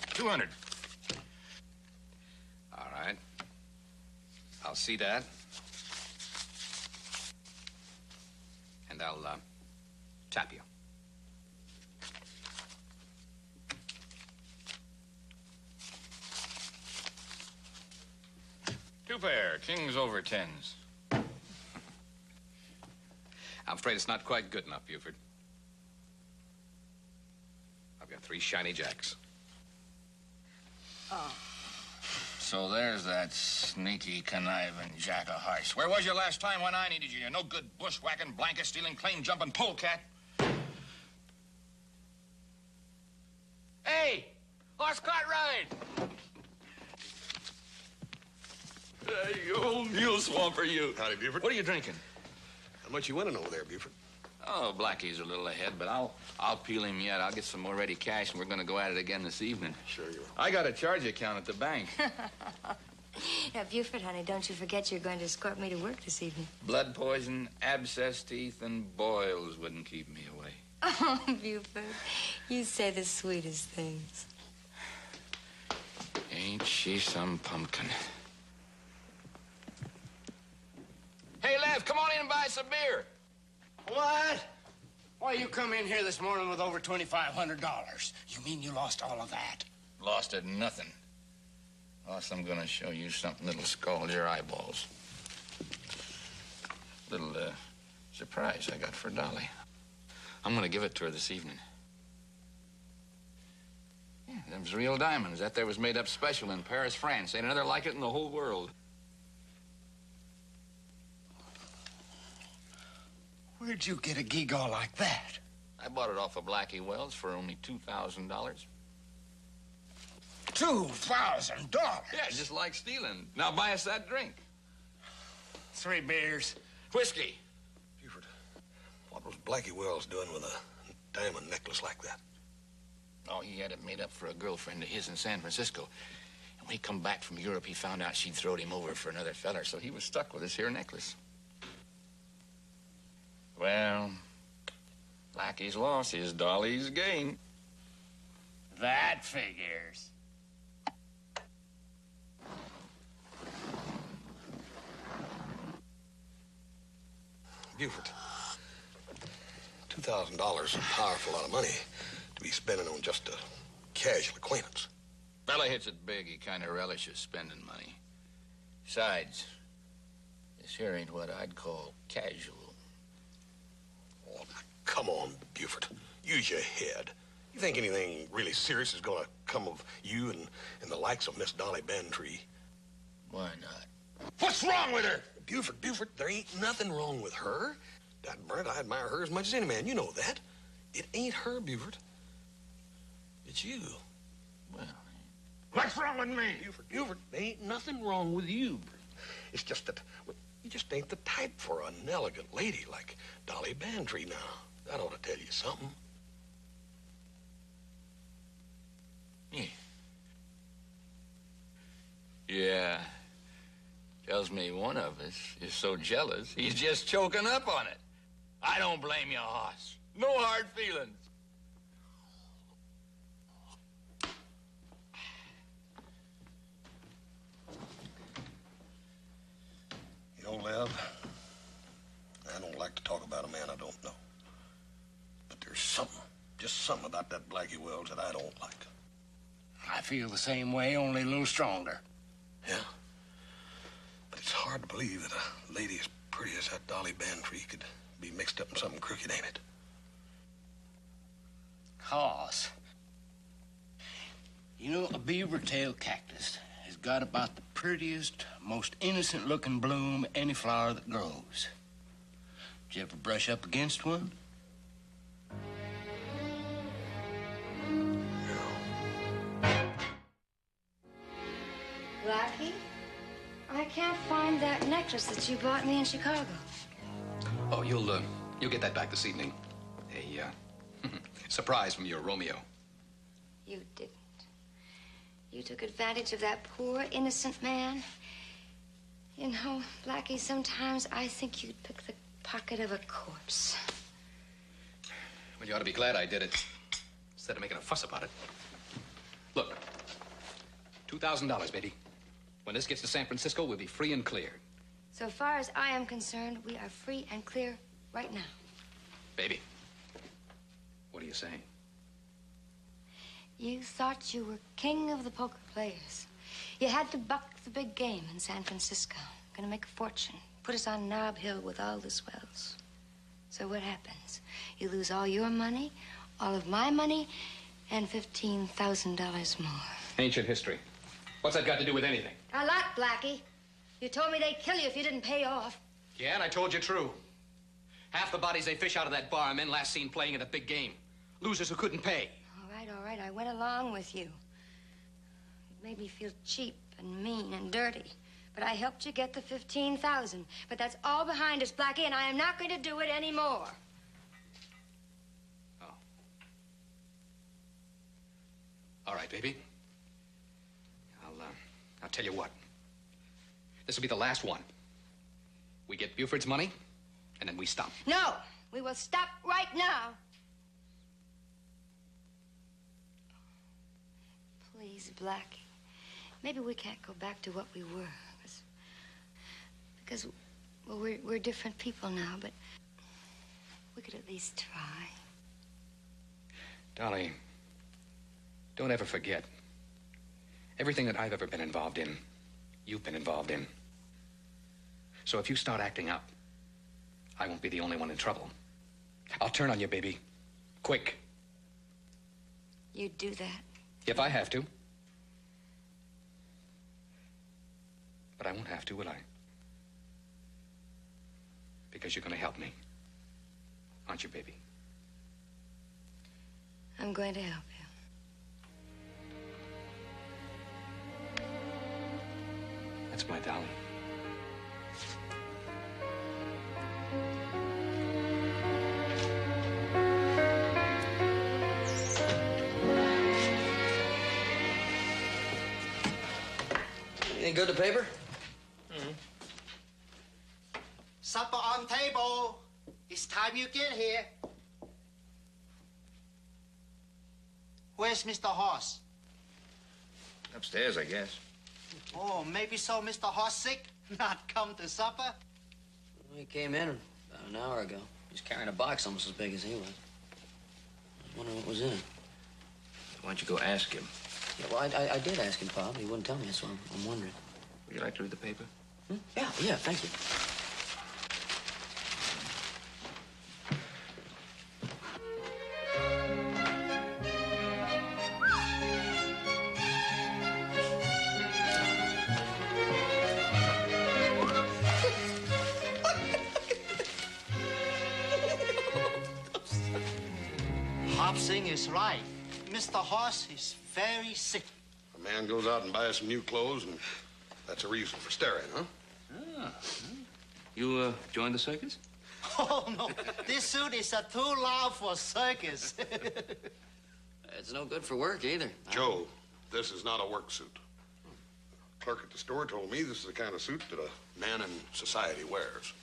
$200. All right. I'll see that. And I'll, tap you. Two pair, kings over tens. I'm afraid it's not quite good enough, Buford. I've got 3 shiny jacks. Oh. So there's that sneaky, conniving jack of hearts. Where was you last time when I needed you? You no good bushwhacking, blanket stealing, claim jumping polecat. Hey, horse cart ride. You old mule swamper, you. Howdy, Buford. What are you drinking? How much you winning over there, Buford? Oh, Blackie's a little ahead, but I'll peel him yet. I'll get some more ready cash, and we're going to go at it again this evening. Sure you will. I got a charge account at the bank. Now, Buford, honey, don't you forget you're going to escort me to work this evening. Blood poison, abscess teeth, and boils wouldn't keep me away. Oh, Buford, you say the sweetest things. Ain't she some pumpkin? Hey, Lev, come on in and buy some beer. What? Why, you come in here this morning with over $2,500. You mean you lost all of that? Lost it nothing. Lost, I'm going to show you something that'll scald your eyeballs. Little, surprise I got for Dolly. I'm going to give it to her this evening. Yeah, them's real diamonds. That there was made up special in Paris, France. Ain't another like it in the whole world. Where'd you get a gewgaw like that? I bought it off of Blackie Wells for only $2,000. $2,000? Yeah, just like stealing. Now buy us that drink. 3 beers. Whiskey. Buford, what was Blackie Wells doing with a diamond necklace like that? Oh, he had it made up for a girlfriend of his in San Francisco. And when he come back from Europe, he found out she'd throwed him over for another feller, so he was stuck with this here necklace. Well, Blackie's lost his Dolly's gain. That figures. Buford, $2,000 is a powerful lot of money to be spending on just a casual acquaintance. Fella hits it big, he kind of relishes spending money. Besides, this here ain't what I'd call casual. Oh, now, come on, Buford. Use your head. You think anything really serious is going to come of you and the likes of Miss Dolly Bantry? Why not? What's wrong with her? Buford, there ain't nothing wrong with her. Dad Brent, I admire her as much as any man. You know that. It ain't her, Buford. It's you. Well, what's wrong with me? Buford, there ain't nothing wrong with you. It's just that you just ain't the type for an elegant lady like Dolly Bantry now. That ought to tell you something. Yeah. Tells me one of us is so jealous, he's just choking up on it. I don't blame you, hoss. No hard feelings. You know, Lev, I don't like like to talk about a man I don't know. But there's something, just something about that Blackie Wells that I don't like. I feel the same way, only a little stronger. Yeah? But it's hard to believe that a lady as pretty as that Dolly Bantry could be mixed up in something crooked, ain't it? Hoss. You know, a beaver tail cactus has got about the prettiest, most innocent-looking bloom of any flower that grows. Did you ever brush up against one? Blackie, I can't find that necklace that you bought me in Chicago. Oh, you'll get that back this evening. A surprise from your Romeo. You didn't. You took advantage of that poor, innocent man. You know, Blackie, sometimes I think you'd pick the pocket of a corpse. Well, you ought to be glad I did it, instead of making a fuss about it. Look, $2,000, baby. When this gets to San Francisco, we'll be free and clear. So far as I am concerned, we are free and clear right now. Baby, what are you saying? You thought you were king of the poker players. You had to buck the big game in San Francisco. Gonna make a fortune. Put us on Nob Hill with all the swells. So what happens? You lose all your money, all of my money, and $15,000 more. Ancient history. What's that got to do with anything? A lot, Blackie. You told me they'd kill you if you didn't pay off. Yeah, and I told you true. Half the bodies they fish out of that bar are men last seen playing in a big game. Losers who couldn't pay. All right. I went along with you. It made me feel cheap and mean and dirty. But I helped you get the $15,000. But that's all behind us, Blackie, and I am not going to do it anymore. Oh. All right, baby. I'll tell you what. This will be the last one. We get Buford's money, and then we stop. No, we will stop right now. Please, Blackie. Maybe we can't go back to what we were. Because well, we're different people now, but we could at least try. Dolly, don't ever forget. Everything that I've ever been involved in, you've been involved in. So if you start acting up, I won't be the only one in trouble. I'll turn on you, baby. Quick. You'd do that? If I have to. But I won't have to, will I? Because you're going to help me. Aren't you, baby? I'm going to help you. That's my Dolly. Any good, the paper? Supper on table. It's time you get here. Where's Mr. Hoss? Upstairs, I guess. Oh, maybe so Mr. Hoss sick? Not come to supper? Well, he came in about an hour ago. He's carrying a box almost as big as he was. I was wondering what was in it. Why don't you go ask him? Yeah, well, I did ask him, Pop. He wouldn't tell me, so I'm wondering. Would you like to read the paper? Yeah, thank you. Hobsing is right. Mr. Hoss is very sick. A man goes out and buys some new clothes, and that's a reason for staring, huh? Ah. You, joined the circus? Oh, no. This suit is too loud for circus. It's no good for work either. Joe, this is not a work suit. Clerk at the store told me this is the kind of suit that a man in society wears.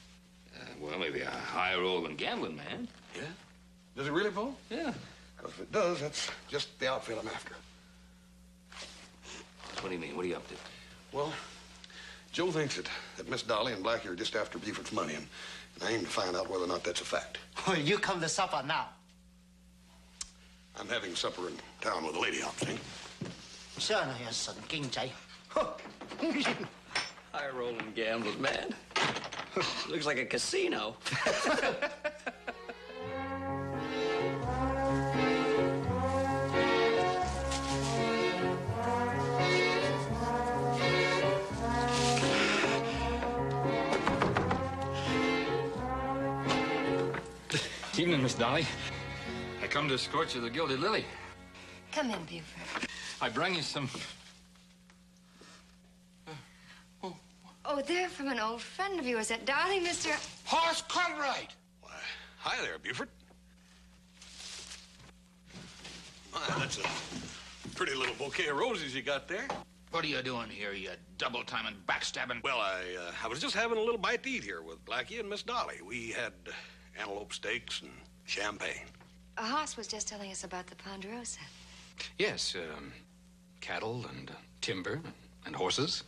Well, maybe a higher roll than gambling man. Yeah? Does it really, Paul? Yeah. Because if it does, that's just the outfit I'm after. What do you mean? What are you up to? Well, Joe thinks that Miss Dolly and Blackie are just after Buford's money, and And I aim to find out whether or not that's a fact. Well, you come to supper now. I'm having supper in town with a lady op, see? 商量神經仔。 High rolling gamblers, man. Looks like a casino. Evening, Miss Dolly. I come to escort you to the Gilded Lily. Come in, Buford. I bring you some... Oh, they're from an old friend of yours, that darling Mr. Horace Cartwright. Why, hi there, Buford. My, that's a pretty little bouquet of roses you got there. What are you doing here, you double-timing, backstabbing? Well, I was just having a little bite to eat here with Blackie and Miss Dolly. We had antelope steaks and champagne. Hoss was just telling us about the Ponderosa. Yes, cattle and timber and horses.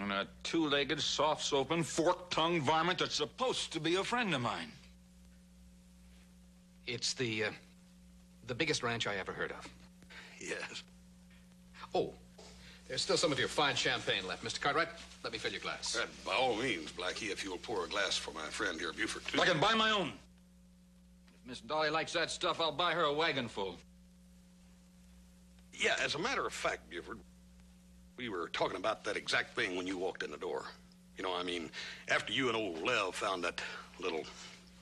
And a two-legged, soft-soaping, fork-tongued varmint that's supposed to be a friend of mine. It's the biggest ranch I ever heard of. Yes. Oh, there's still some of your fine champagne left. Mr. Cartwright, let me fill your glass. By all means, Blackie, if you'll pour a glass for my friend here, Buford, too. I can buy my own. If Miss Dolly likes that stuff, I'll buy her a wagon full. Yeah, as a matter of fact, Buford, we were talking about that exact thing when you walked in the door. You know, I mean, after you and old Lev found that little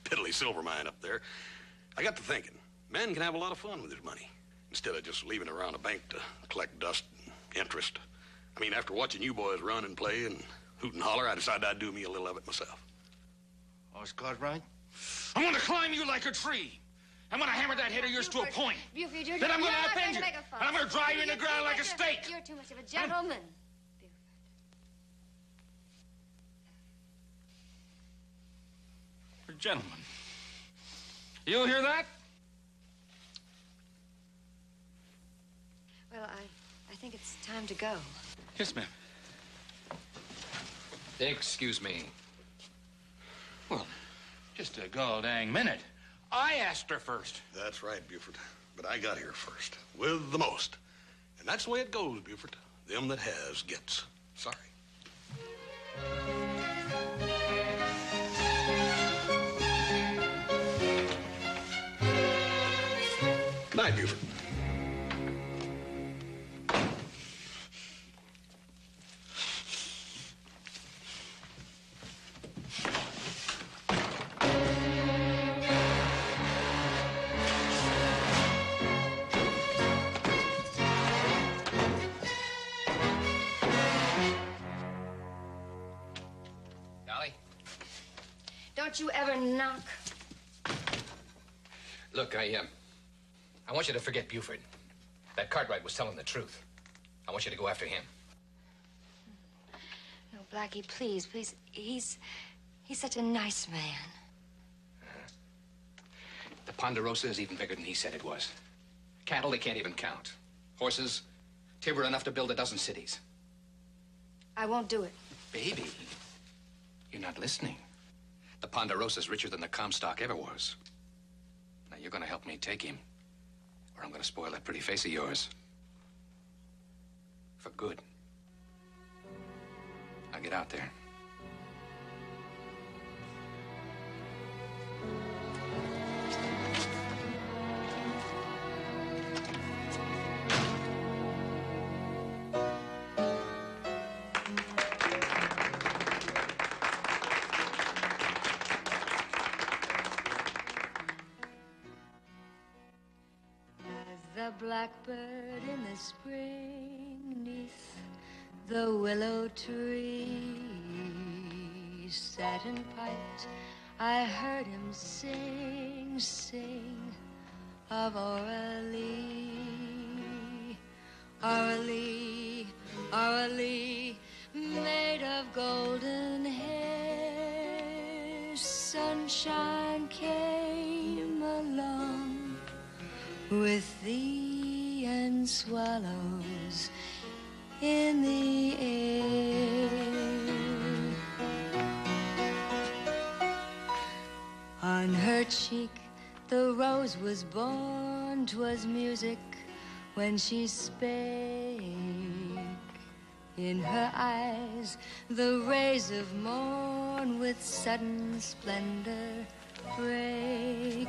piddly silver mine up there, I got to thinking, man can have a lot of fun with his money instead of just leaving it around a bank to collect dust and interest. I mean, after watching you boys run and play and hoot and holler, I decided I'd do me a little of it myself. Horace Cartwright? I'm gonna climb you like a tree. I'm gonna hammer that head of yours to a point. Buford, you're Then I'm gonna not upend going you. to make a fuss. And I'm gonna drive you in the You're ground too like a much stake. You're too much of a gentleman. Gentlemen, you hear that? Well, I think it's time to go. Yes, ma'am. Excuse me. Well, just a gall-dang minute. I asked her first. That's right, Buford. But I got here first, with the most. And that's the way it goes, Buford. Them that has gets. Sorry. Night, Buford. Dolly? Don't you ever knock. Look, I want you to forget Buford. That Cartwright was telling the truth. I want you to go after him. No, Blackie, please, please. He's such a nice man. The Ponderosa is even bigger than he said it was. Cattle they can't even count. Horses, timber enough to build a dozen cities. I won't do it. Baby, you're not listening. The Ponderosa's richer than the Comstock ever was. Now, you're gonna help me take him, or I'm gonna spoil that pretty face of yours. For good. Now, get out there. The blackbird in the spring neath the willow tree sat and piped. I heard him sing, sing of Aurelie, Aurelie, Aurelie, made of golden hair. Sunshine came along with thee and swallows in the air. On her cheek, the rose was born. 'Twas music when she spake. In her eyes, the rays of morn with sudden splendor break.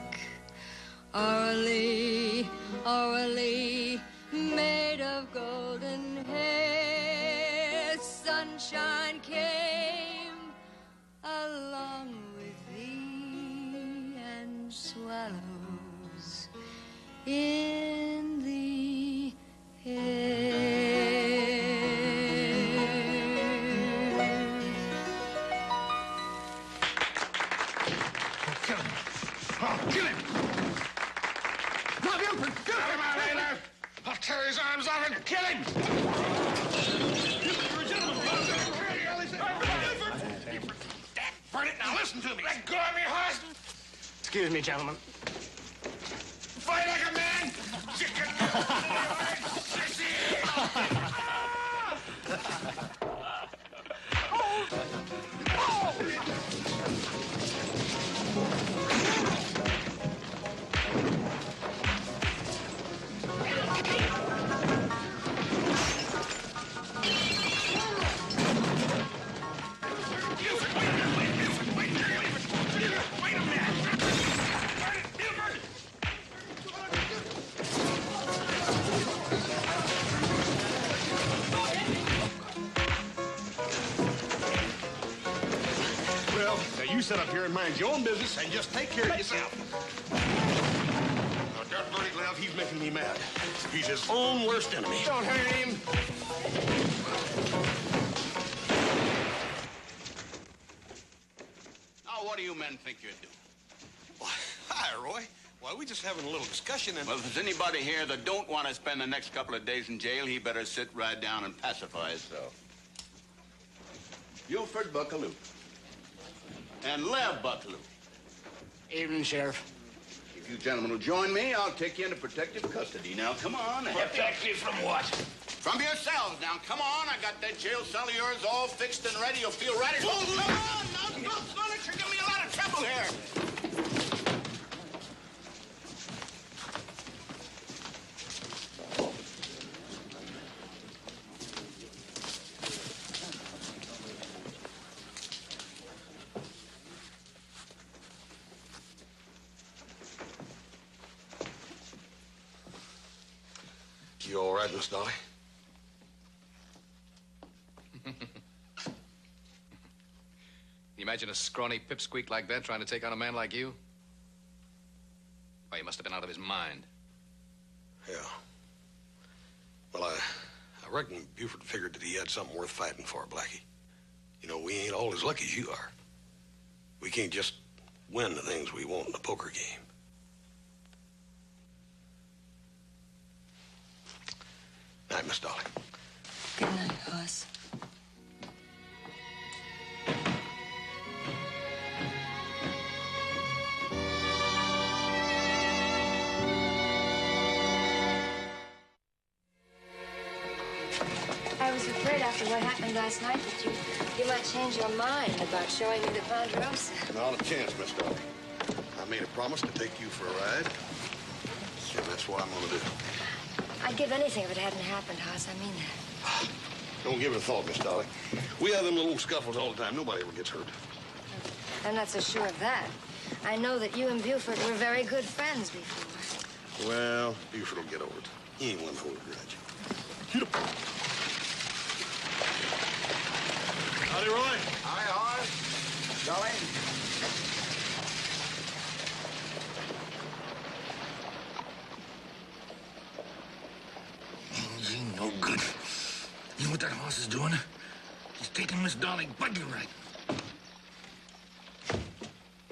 Orally, orally, made of golden hair, sunshine came along with thee, and swallows in the air. Kill him! Oh, kill him! No, Buford! Kill him out of there! I'll tear his arms off and kill him! You're a gentleman! Burn it now, listen to me! Let go of me, horse! Excuse me, gentlemen. Fight like a man! Chicken! Well, now you sit up here and mind your own business and just take care of yourself. Now, that dirty glove, he's making me mad. He's his own worst enemy. Don't hurt him. Now, what do you men think you're doing? Why, hi, Roy. Well, we're just having a little discussion and... Well, if there's anybody here that don't want to spend the next couple of days in jail, he better sit right down and pacify himself. Buford Buckaloo. And Lev Buckaloo. Evening, Sheriff. If you gentlemen will join me, I'll take you into protective custody. Now, come on. Protect you from what? From yourselves. Now, come on. I got that jail cell of yours all fixed and ready. You'll feel right at home. Come on. Now, don't let you give me a lot of trouble here. You all right, Miss Dolly? You imagine a scrawny pipsqueak like that trying to take on a man like you? Why, he must have been out of his mind. Yeah. Well, I reckon Buford figured that he had something worth fighting for, Blackie. You know, we ain't all as lucky as you are. We can't just win the things we want in a poker game. Night, Miss Dolly. Good night, Hoss. I was afraid after what happened last night that you might change your mind about showing me the Ponderosa. Not a chance, Miss Dolly. I made a promise to take you for a ride, and that's what I'm gonna do. I'd give anything if it hadn't happened, Hoss. I mean that. Don't give it a thought, Miss Dolly. We have them little scuffles all the time. Nobody ever gets hurt. I'm not so sure of that. I know that you and Buford were very good friends before. Well, Buford will get over it. He ain't one to hold a grudge. Shoot him. Howdy, Roy. Hi, Hard. Dolly. You ain't no good. You know what that horse is doing? He's taking Miss Dolly buggy right.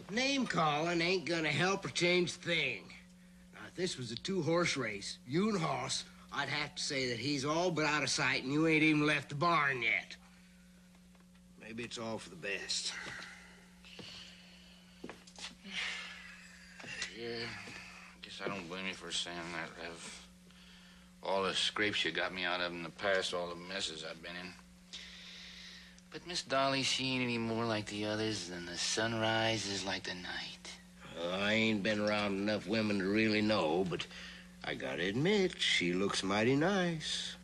Name calling ain't gonna help or change a thing. Now, if this was a two-horse race, you and Hoss, I'd have to say that he's all but out of sight and you ain't even left the barn yet. Maybe it's all for the best. Yeah, guess I don't blame you for saying that, Rev. All the scrapes you got me out of in the past, all the messes I've been in. But Miss Dolly, she ain't any more like the others than the sunrise is like the night. I ain't been around enough women to really know, but I gotta admit, she looks mighty nice.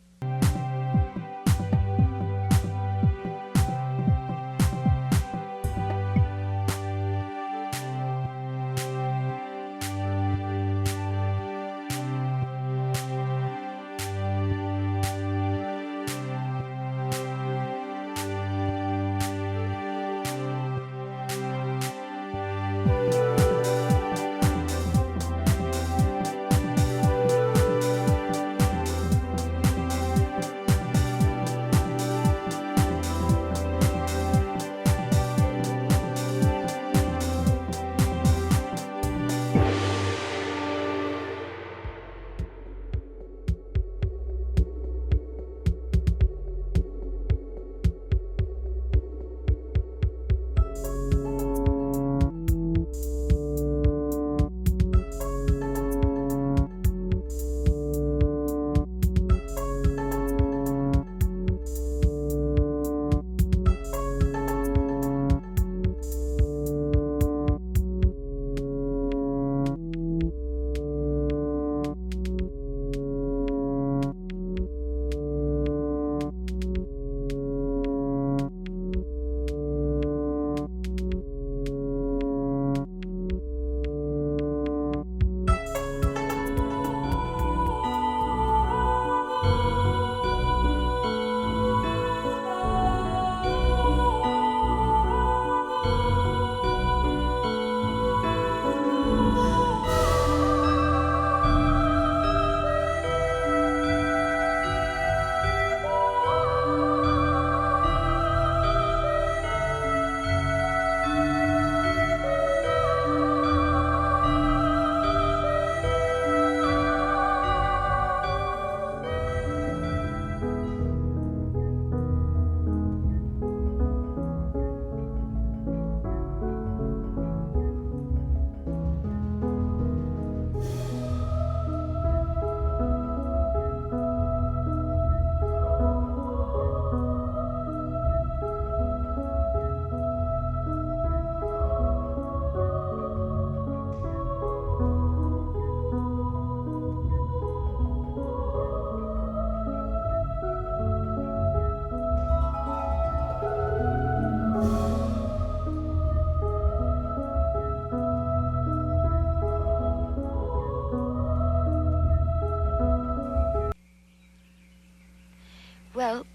Well,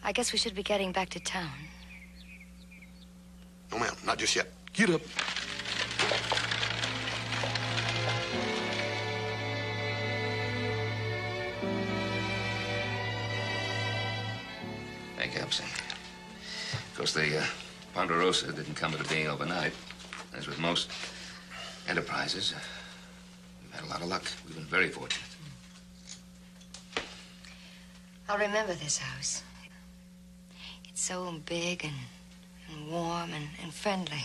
I guess we should be getting back to town. No, ma'am, not just yet. Get up. Thank you, Hobson. Of course, the Ponderosa didn't come into being overnight. As with most enterprises, we've had a lot of luck. We've been very fortunate. I'll remember this house. It's so big and warm and friendly.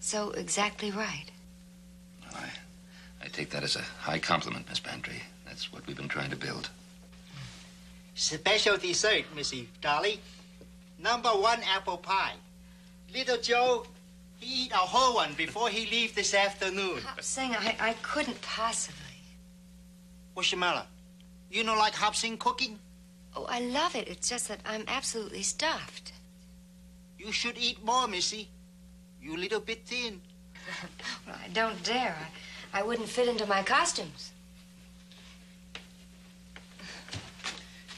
So exactly right. Well, I take that as a high compliment, Miss Bantry. That's what we've been trying to build. Special dessert, Missy Dolly. #1 apple pie. Little Joe, he eat a whole one before he leave this afternoon. Hop Sing, I couldn't possibly. What's the matter? You don't like Hop Sing cooking? Oh, I love it. It's just that I'm absolutely stuffed. You should eat more, Missy. You a little bit thin. Well, I don't dare. I wouldn't fit into my costumes.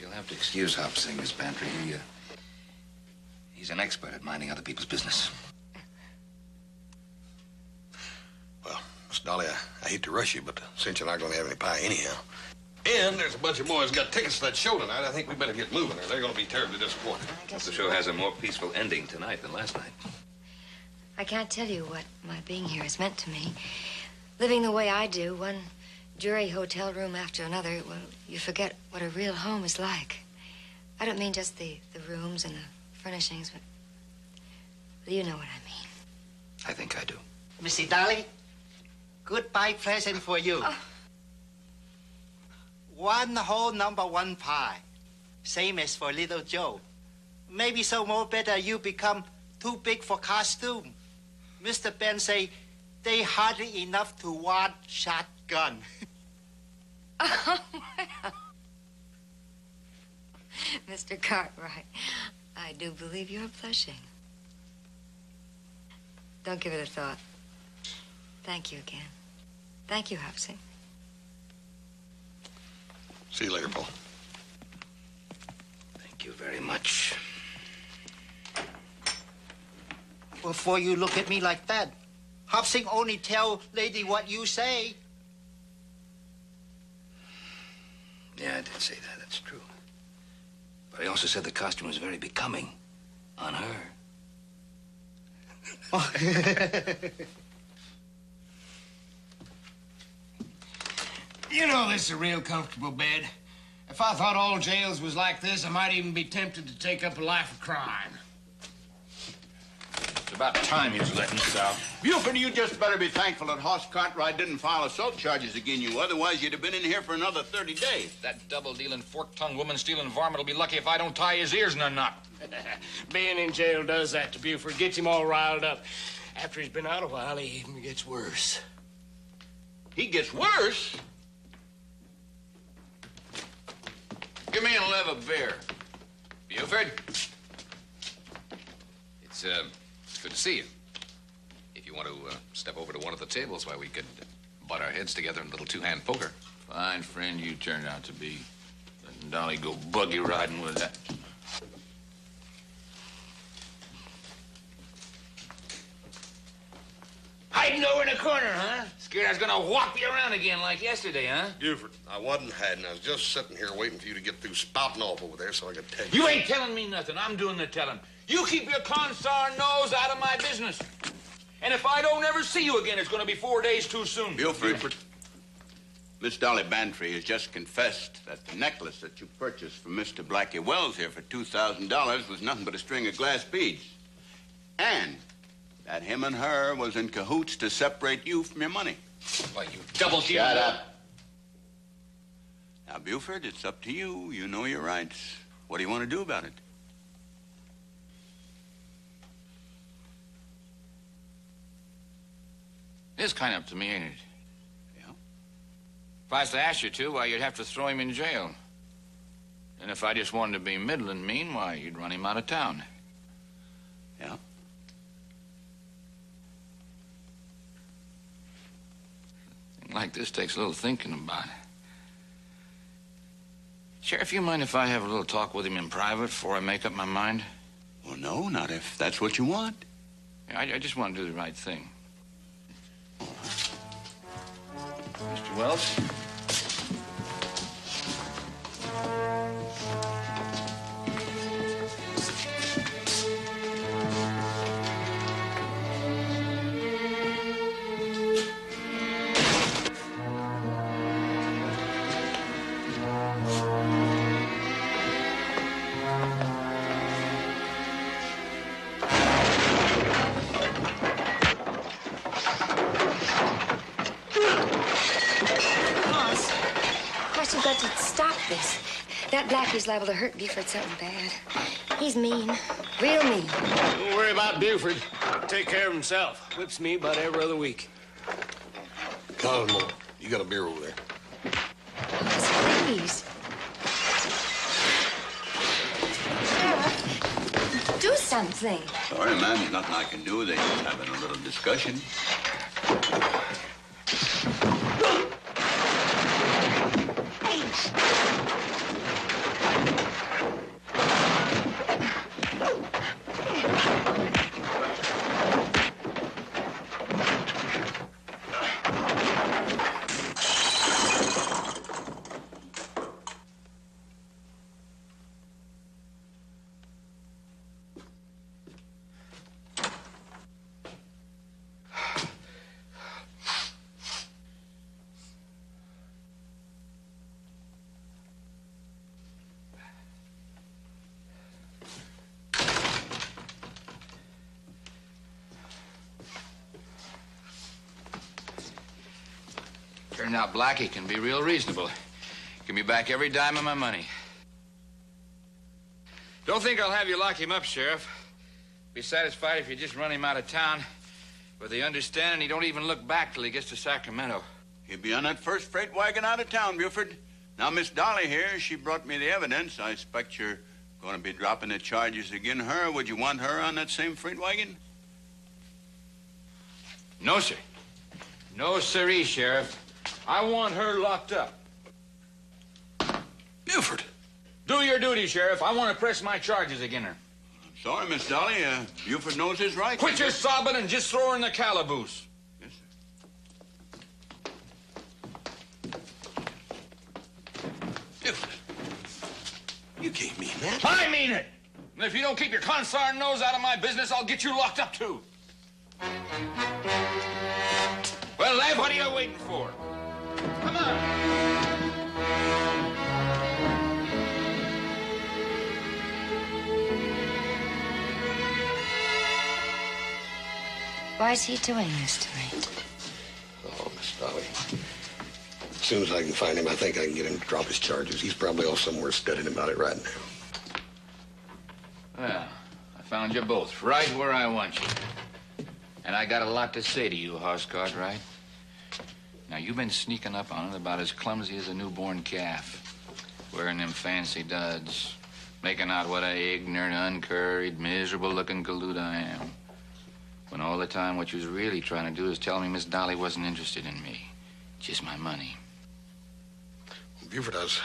You'll have to excuse Hobson, Miss Bantry. He's an expert at minding other people's business. Well, Miss Dolly, I hate to rush you, but since you're not going to have any pie anyhow, and there's a bunch of boys got tickets to that show tonight, I think we better get moving, or they're going to be terribly disappointed. The show has a more peaceful ending tonight than last night. I can't tell you what my being here has meant to me. Living the way I do, one dreary hotel room after another, well, you forget what a real home is like. I don't mean just the rooms and the furnishings, but you know what I mean. I think I do. Missy Dolly, goodbye present for you. Oh. One whole #1 pie. Same as for little Joe. Maybe so more better you become too big for costume. Mr. Ben say they hardly enough to one shotgun. Oh, well. Mr. Cartwright, I do believe you're blushing. Don't give it a thought. Thank you again. Thank you, Hopsy. See you later, Paul. Thank you very much. Before you look at me like that, Hopsing only tell lady what you say. Yeah, I did say that. That's true. But I also said the costume was very becoming on her. You know this is a real comfortable bed. If I thought all jails was like this, I might even be tempted to take up a life of crime. It's about time he was letting us out. Buford, you just better be thankful that Hoss Cartwright didn't file assault charges against you. Otherwise, you'd have been in here for another 30 days. That double-dealing, fork-tongued, woman-stealing varmint will be lucky if I don't tie his ears in a knot. Being in jail does that to Buford. Gets him all riled up. After he's been out a while, he even gets worse. He gets worse? Give me a leather beer. Buford? It's good to see you. If you want to step over to one of the tables, why, we could butt our heads together in a little two-hand poker. Fine friend you turned out to be. Letting Dolly go buggy riding with that. Hiding over in the corner, huh? Scared I was gonna whop you around again like yesterday, huh? Buford, I wasn't hiding. I was just sitting here waiting for you to get through spouting off over there so I could tell you. You ain't telling me nothing. I'm doing the telling. You keep your consar nose out of my business. And if I don't ever see you again, it's gonna be 4 days too soon. Buford. Miss Dolly Bantry has just confessed that the necklace that you purchased from Mr. Blackie Wells here for $2,000 was nothing but a string of glass beads. And that him and her was in cahoots to separate you from your money. Why, you double deal. Shut up. Now, Buford, it's up to you. You know your rights. What do you want to do about it? It's kind of up to me, ain't it? Yeah. If I was to ask you to, why, you'd have to throw him in jail. And if I just wanted to be middling mean, why, you'd run him out of town. Yeah? Thing like this takes a little thinking about. Sheriff, you mind if I have a little talk with him in private before I make up my mind? Well, no, not if that's what you want. Yeah, I just want to do the right thing. Mr. Wells? You've got to stop this. That Blackie's liable to hurt Buford something bad. He's mean. Real mean. Don't worry about Buford. Take care of himself. Whips me about every other week. Cosmo, you got a beer over there. Please. Sheriff, do something. Sorry, ma'am. There's nothing I can do. They're just having a little discussion. Turned out Blackie can be real reasonable. Give me back every dime of my money. Don't think I'll have you lock him up, Sheriff. Be satisfied if you just run him out of town With the understanding he don't even look back till he gets to Sacramento. He'll be on that first freight wagon out of town, Buford. Now, Miss Dolly here, she brought me the evidence. I expect you're going to be dropping the charges against her. Would you want her on that same freight wagon? No, sir. No, sirree, Sheriff. I want her locked up. Buford! Do your duty, Sheriff. I want to press my charges against her. I'm sorry, Miss Dolly. Buford knows his rights. Quit your sobbing and just throw her in the calaboose. Yes, sir. Buford, you can't mean that. I mean it. And if you don't keep your consarn nose out of my business, I'll get you locked up, too. Well, lad, what are you waiting for? Come on. Why is he doing this to me? Oh, Miss Dolly. As soon as I can find him, I think I can get him to drop his charges. He's probably off somewhere studying about it right now. Well, I found you both right where I want you. And I got a lot to say to you, horse card, right? Now, you've been sneaking up on it about as clumsy as a newborn calf. Wearing them fancy duds. Making out what a ignorant, uncurried, miserable-looking galoot I am. When all the time what you was really trying to do is tell me Miss Dolly wasn't interested in me. Just my money. Buford, I was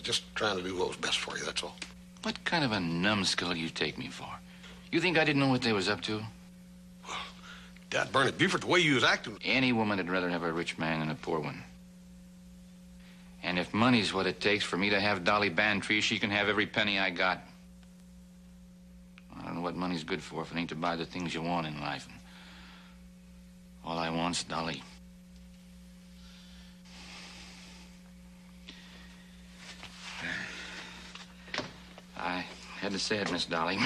just trying to do what was best for you, that's all. What kind of a numbskull you take me for? You think I didn't know what they was up to? Well, Dad, burn it, Buford, the way you was acting. Any woman would rather have a rich man than a poor one. And if money's what it takes for me to have Dolly Bantry, she can have every penny I got. I don't know what money's good for if it ain't to buy the things you want in life. And all I want's Dolly. I had to say it, Miss Dolly.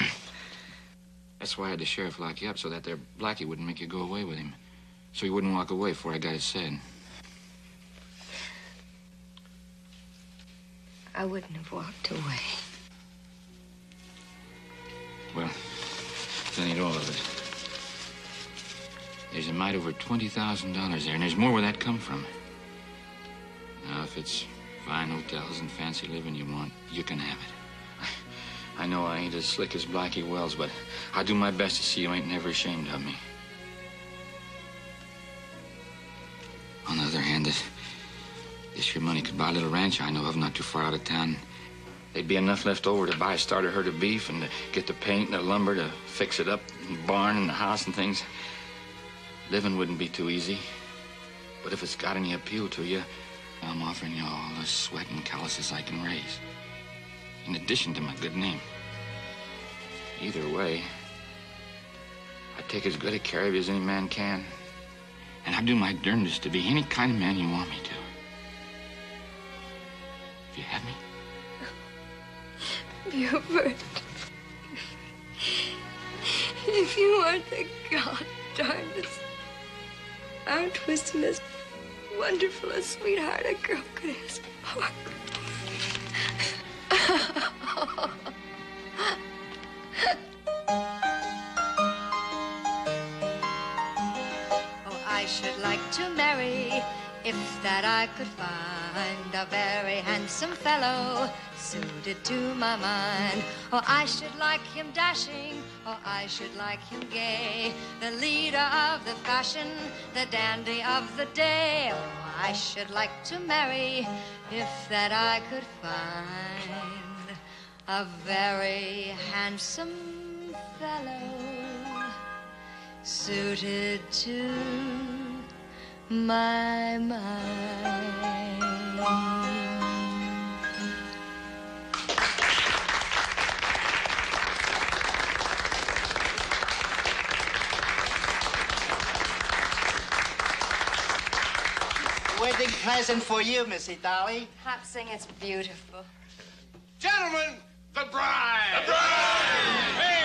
That's why I had the sheriff lock you up, so that there Blackie wouldn't make you go away with him. So he wouldn't walk away before I got it said. I wouldn't have walked away. Well, that ain't all of it. There's a mite over $20,000 there, and there's more where that come from. Now, if it's fine hotels and fancy living you want, you can have it. I know I ain't as slick as Blackie Wells, but I'll do my best to see you ain't never ashamed of me. On the other hand, this your money could buy a little ranch I know of not too far out of town. There'd be enough left over to buy a starter herd of beef and to get the paint and the lumber to fix it up, and the barn and the house and things. Living wouldn't be too easy. But if it's got any appeal to you, I'm offering you all the sweat and calluses I can raise. In addition to my good name. Either way, I take as good a care of you as any man can. And I do my darndest to be any kind of man you want me to. If you have me? Buford. If you aren't the god-darndest, arm-twistingest, wonderful a sweetheart a girl could ask for. Oh, I should like to marry, if that I could find a very handsome fellow suited to my mind. Oh, I should like him dashing, oh, I should like him gay, the leader of the fashion, the dandy of the day. Oh, I should like to marry, if that I could find a very handsome fellow suited to my mind. Wedding present for you, Missy Dolly. Hopsing, it's beautiful. Gentlemen, the bride! The bride! Hey!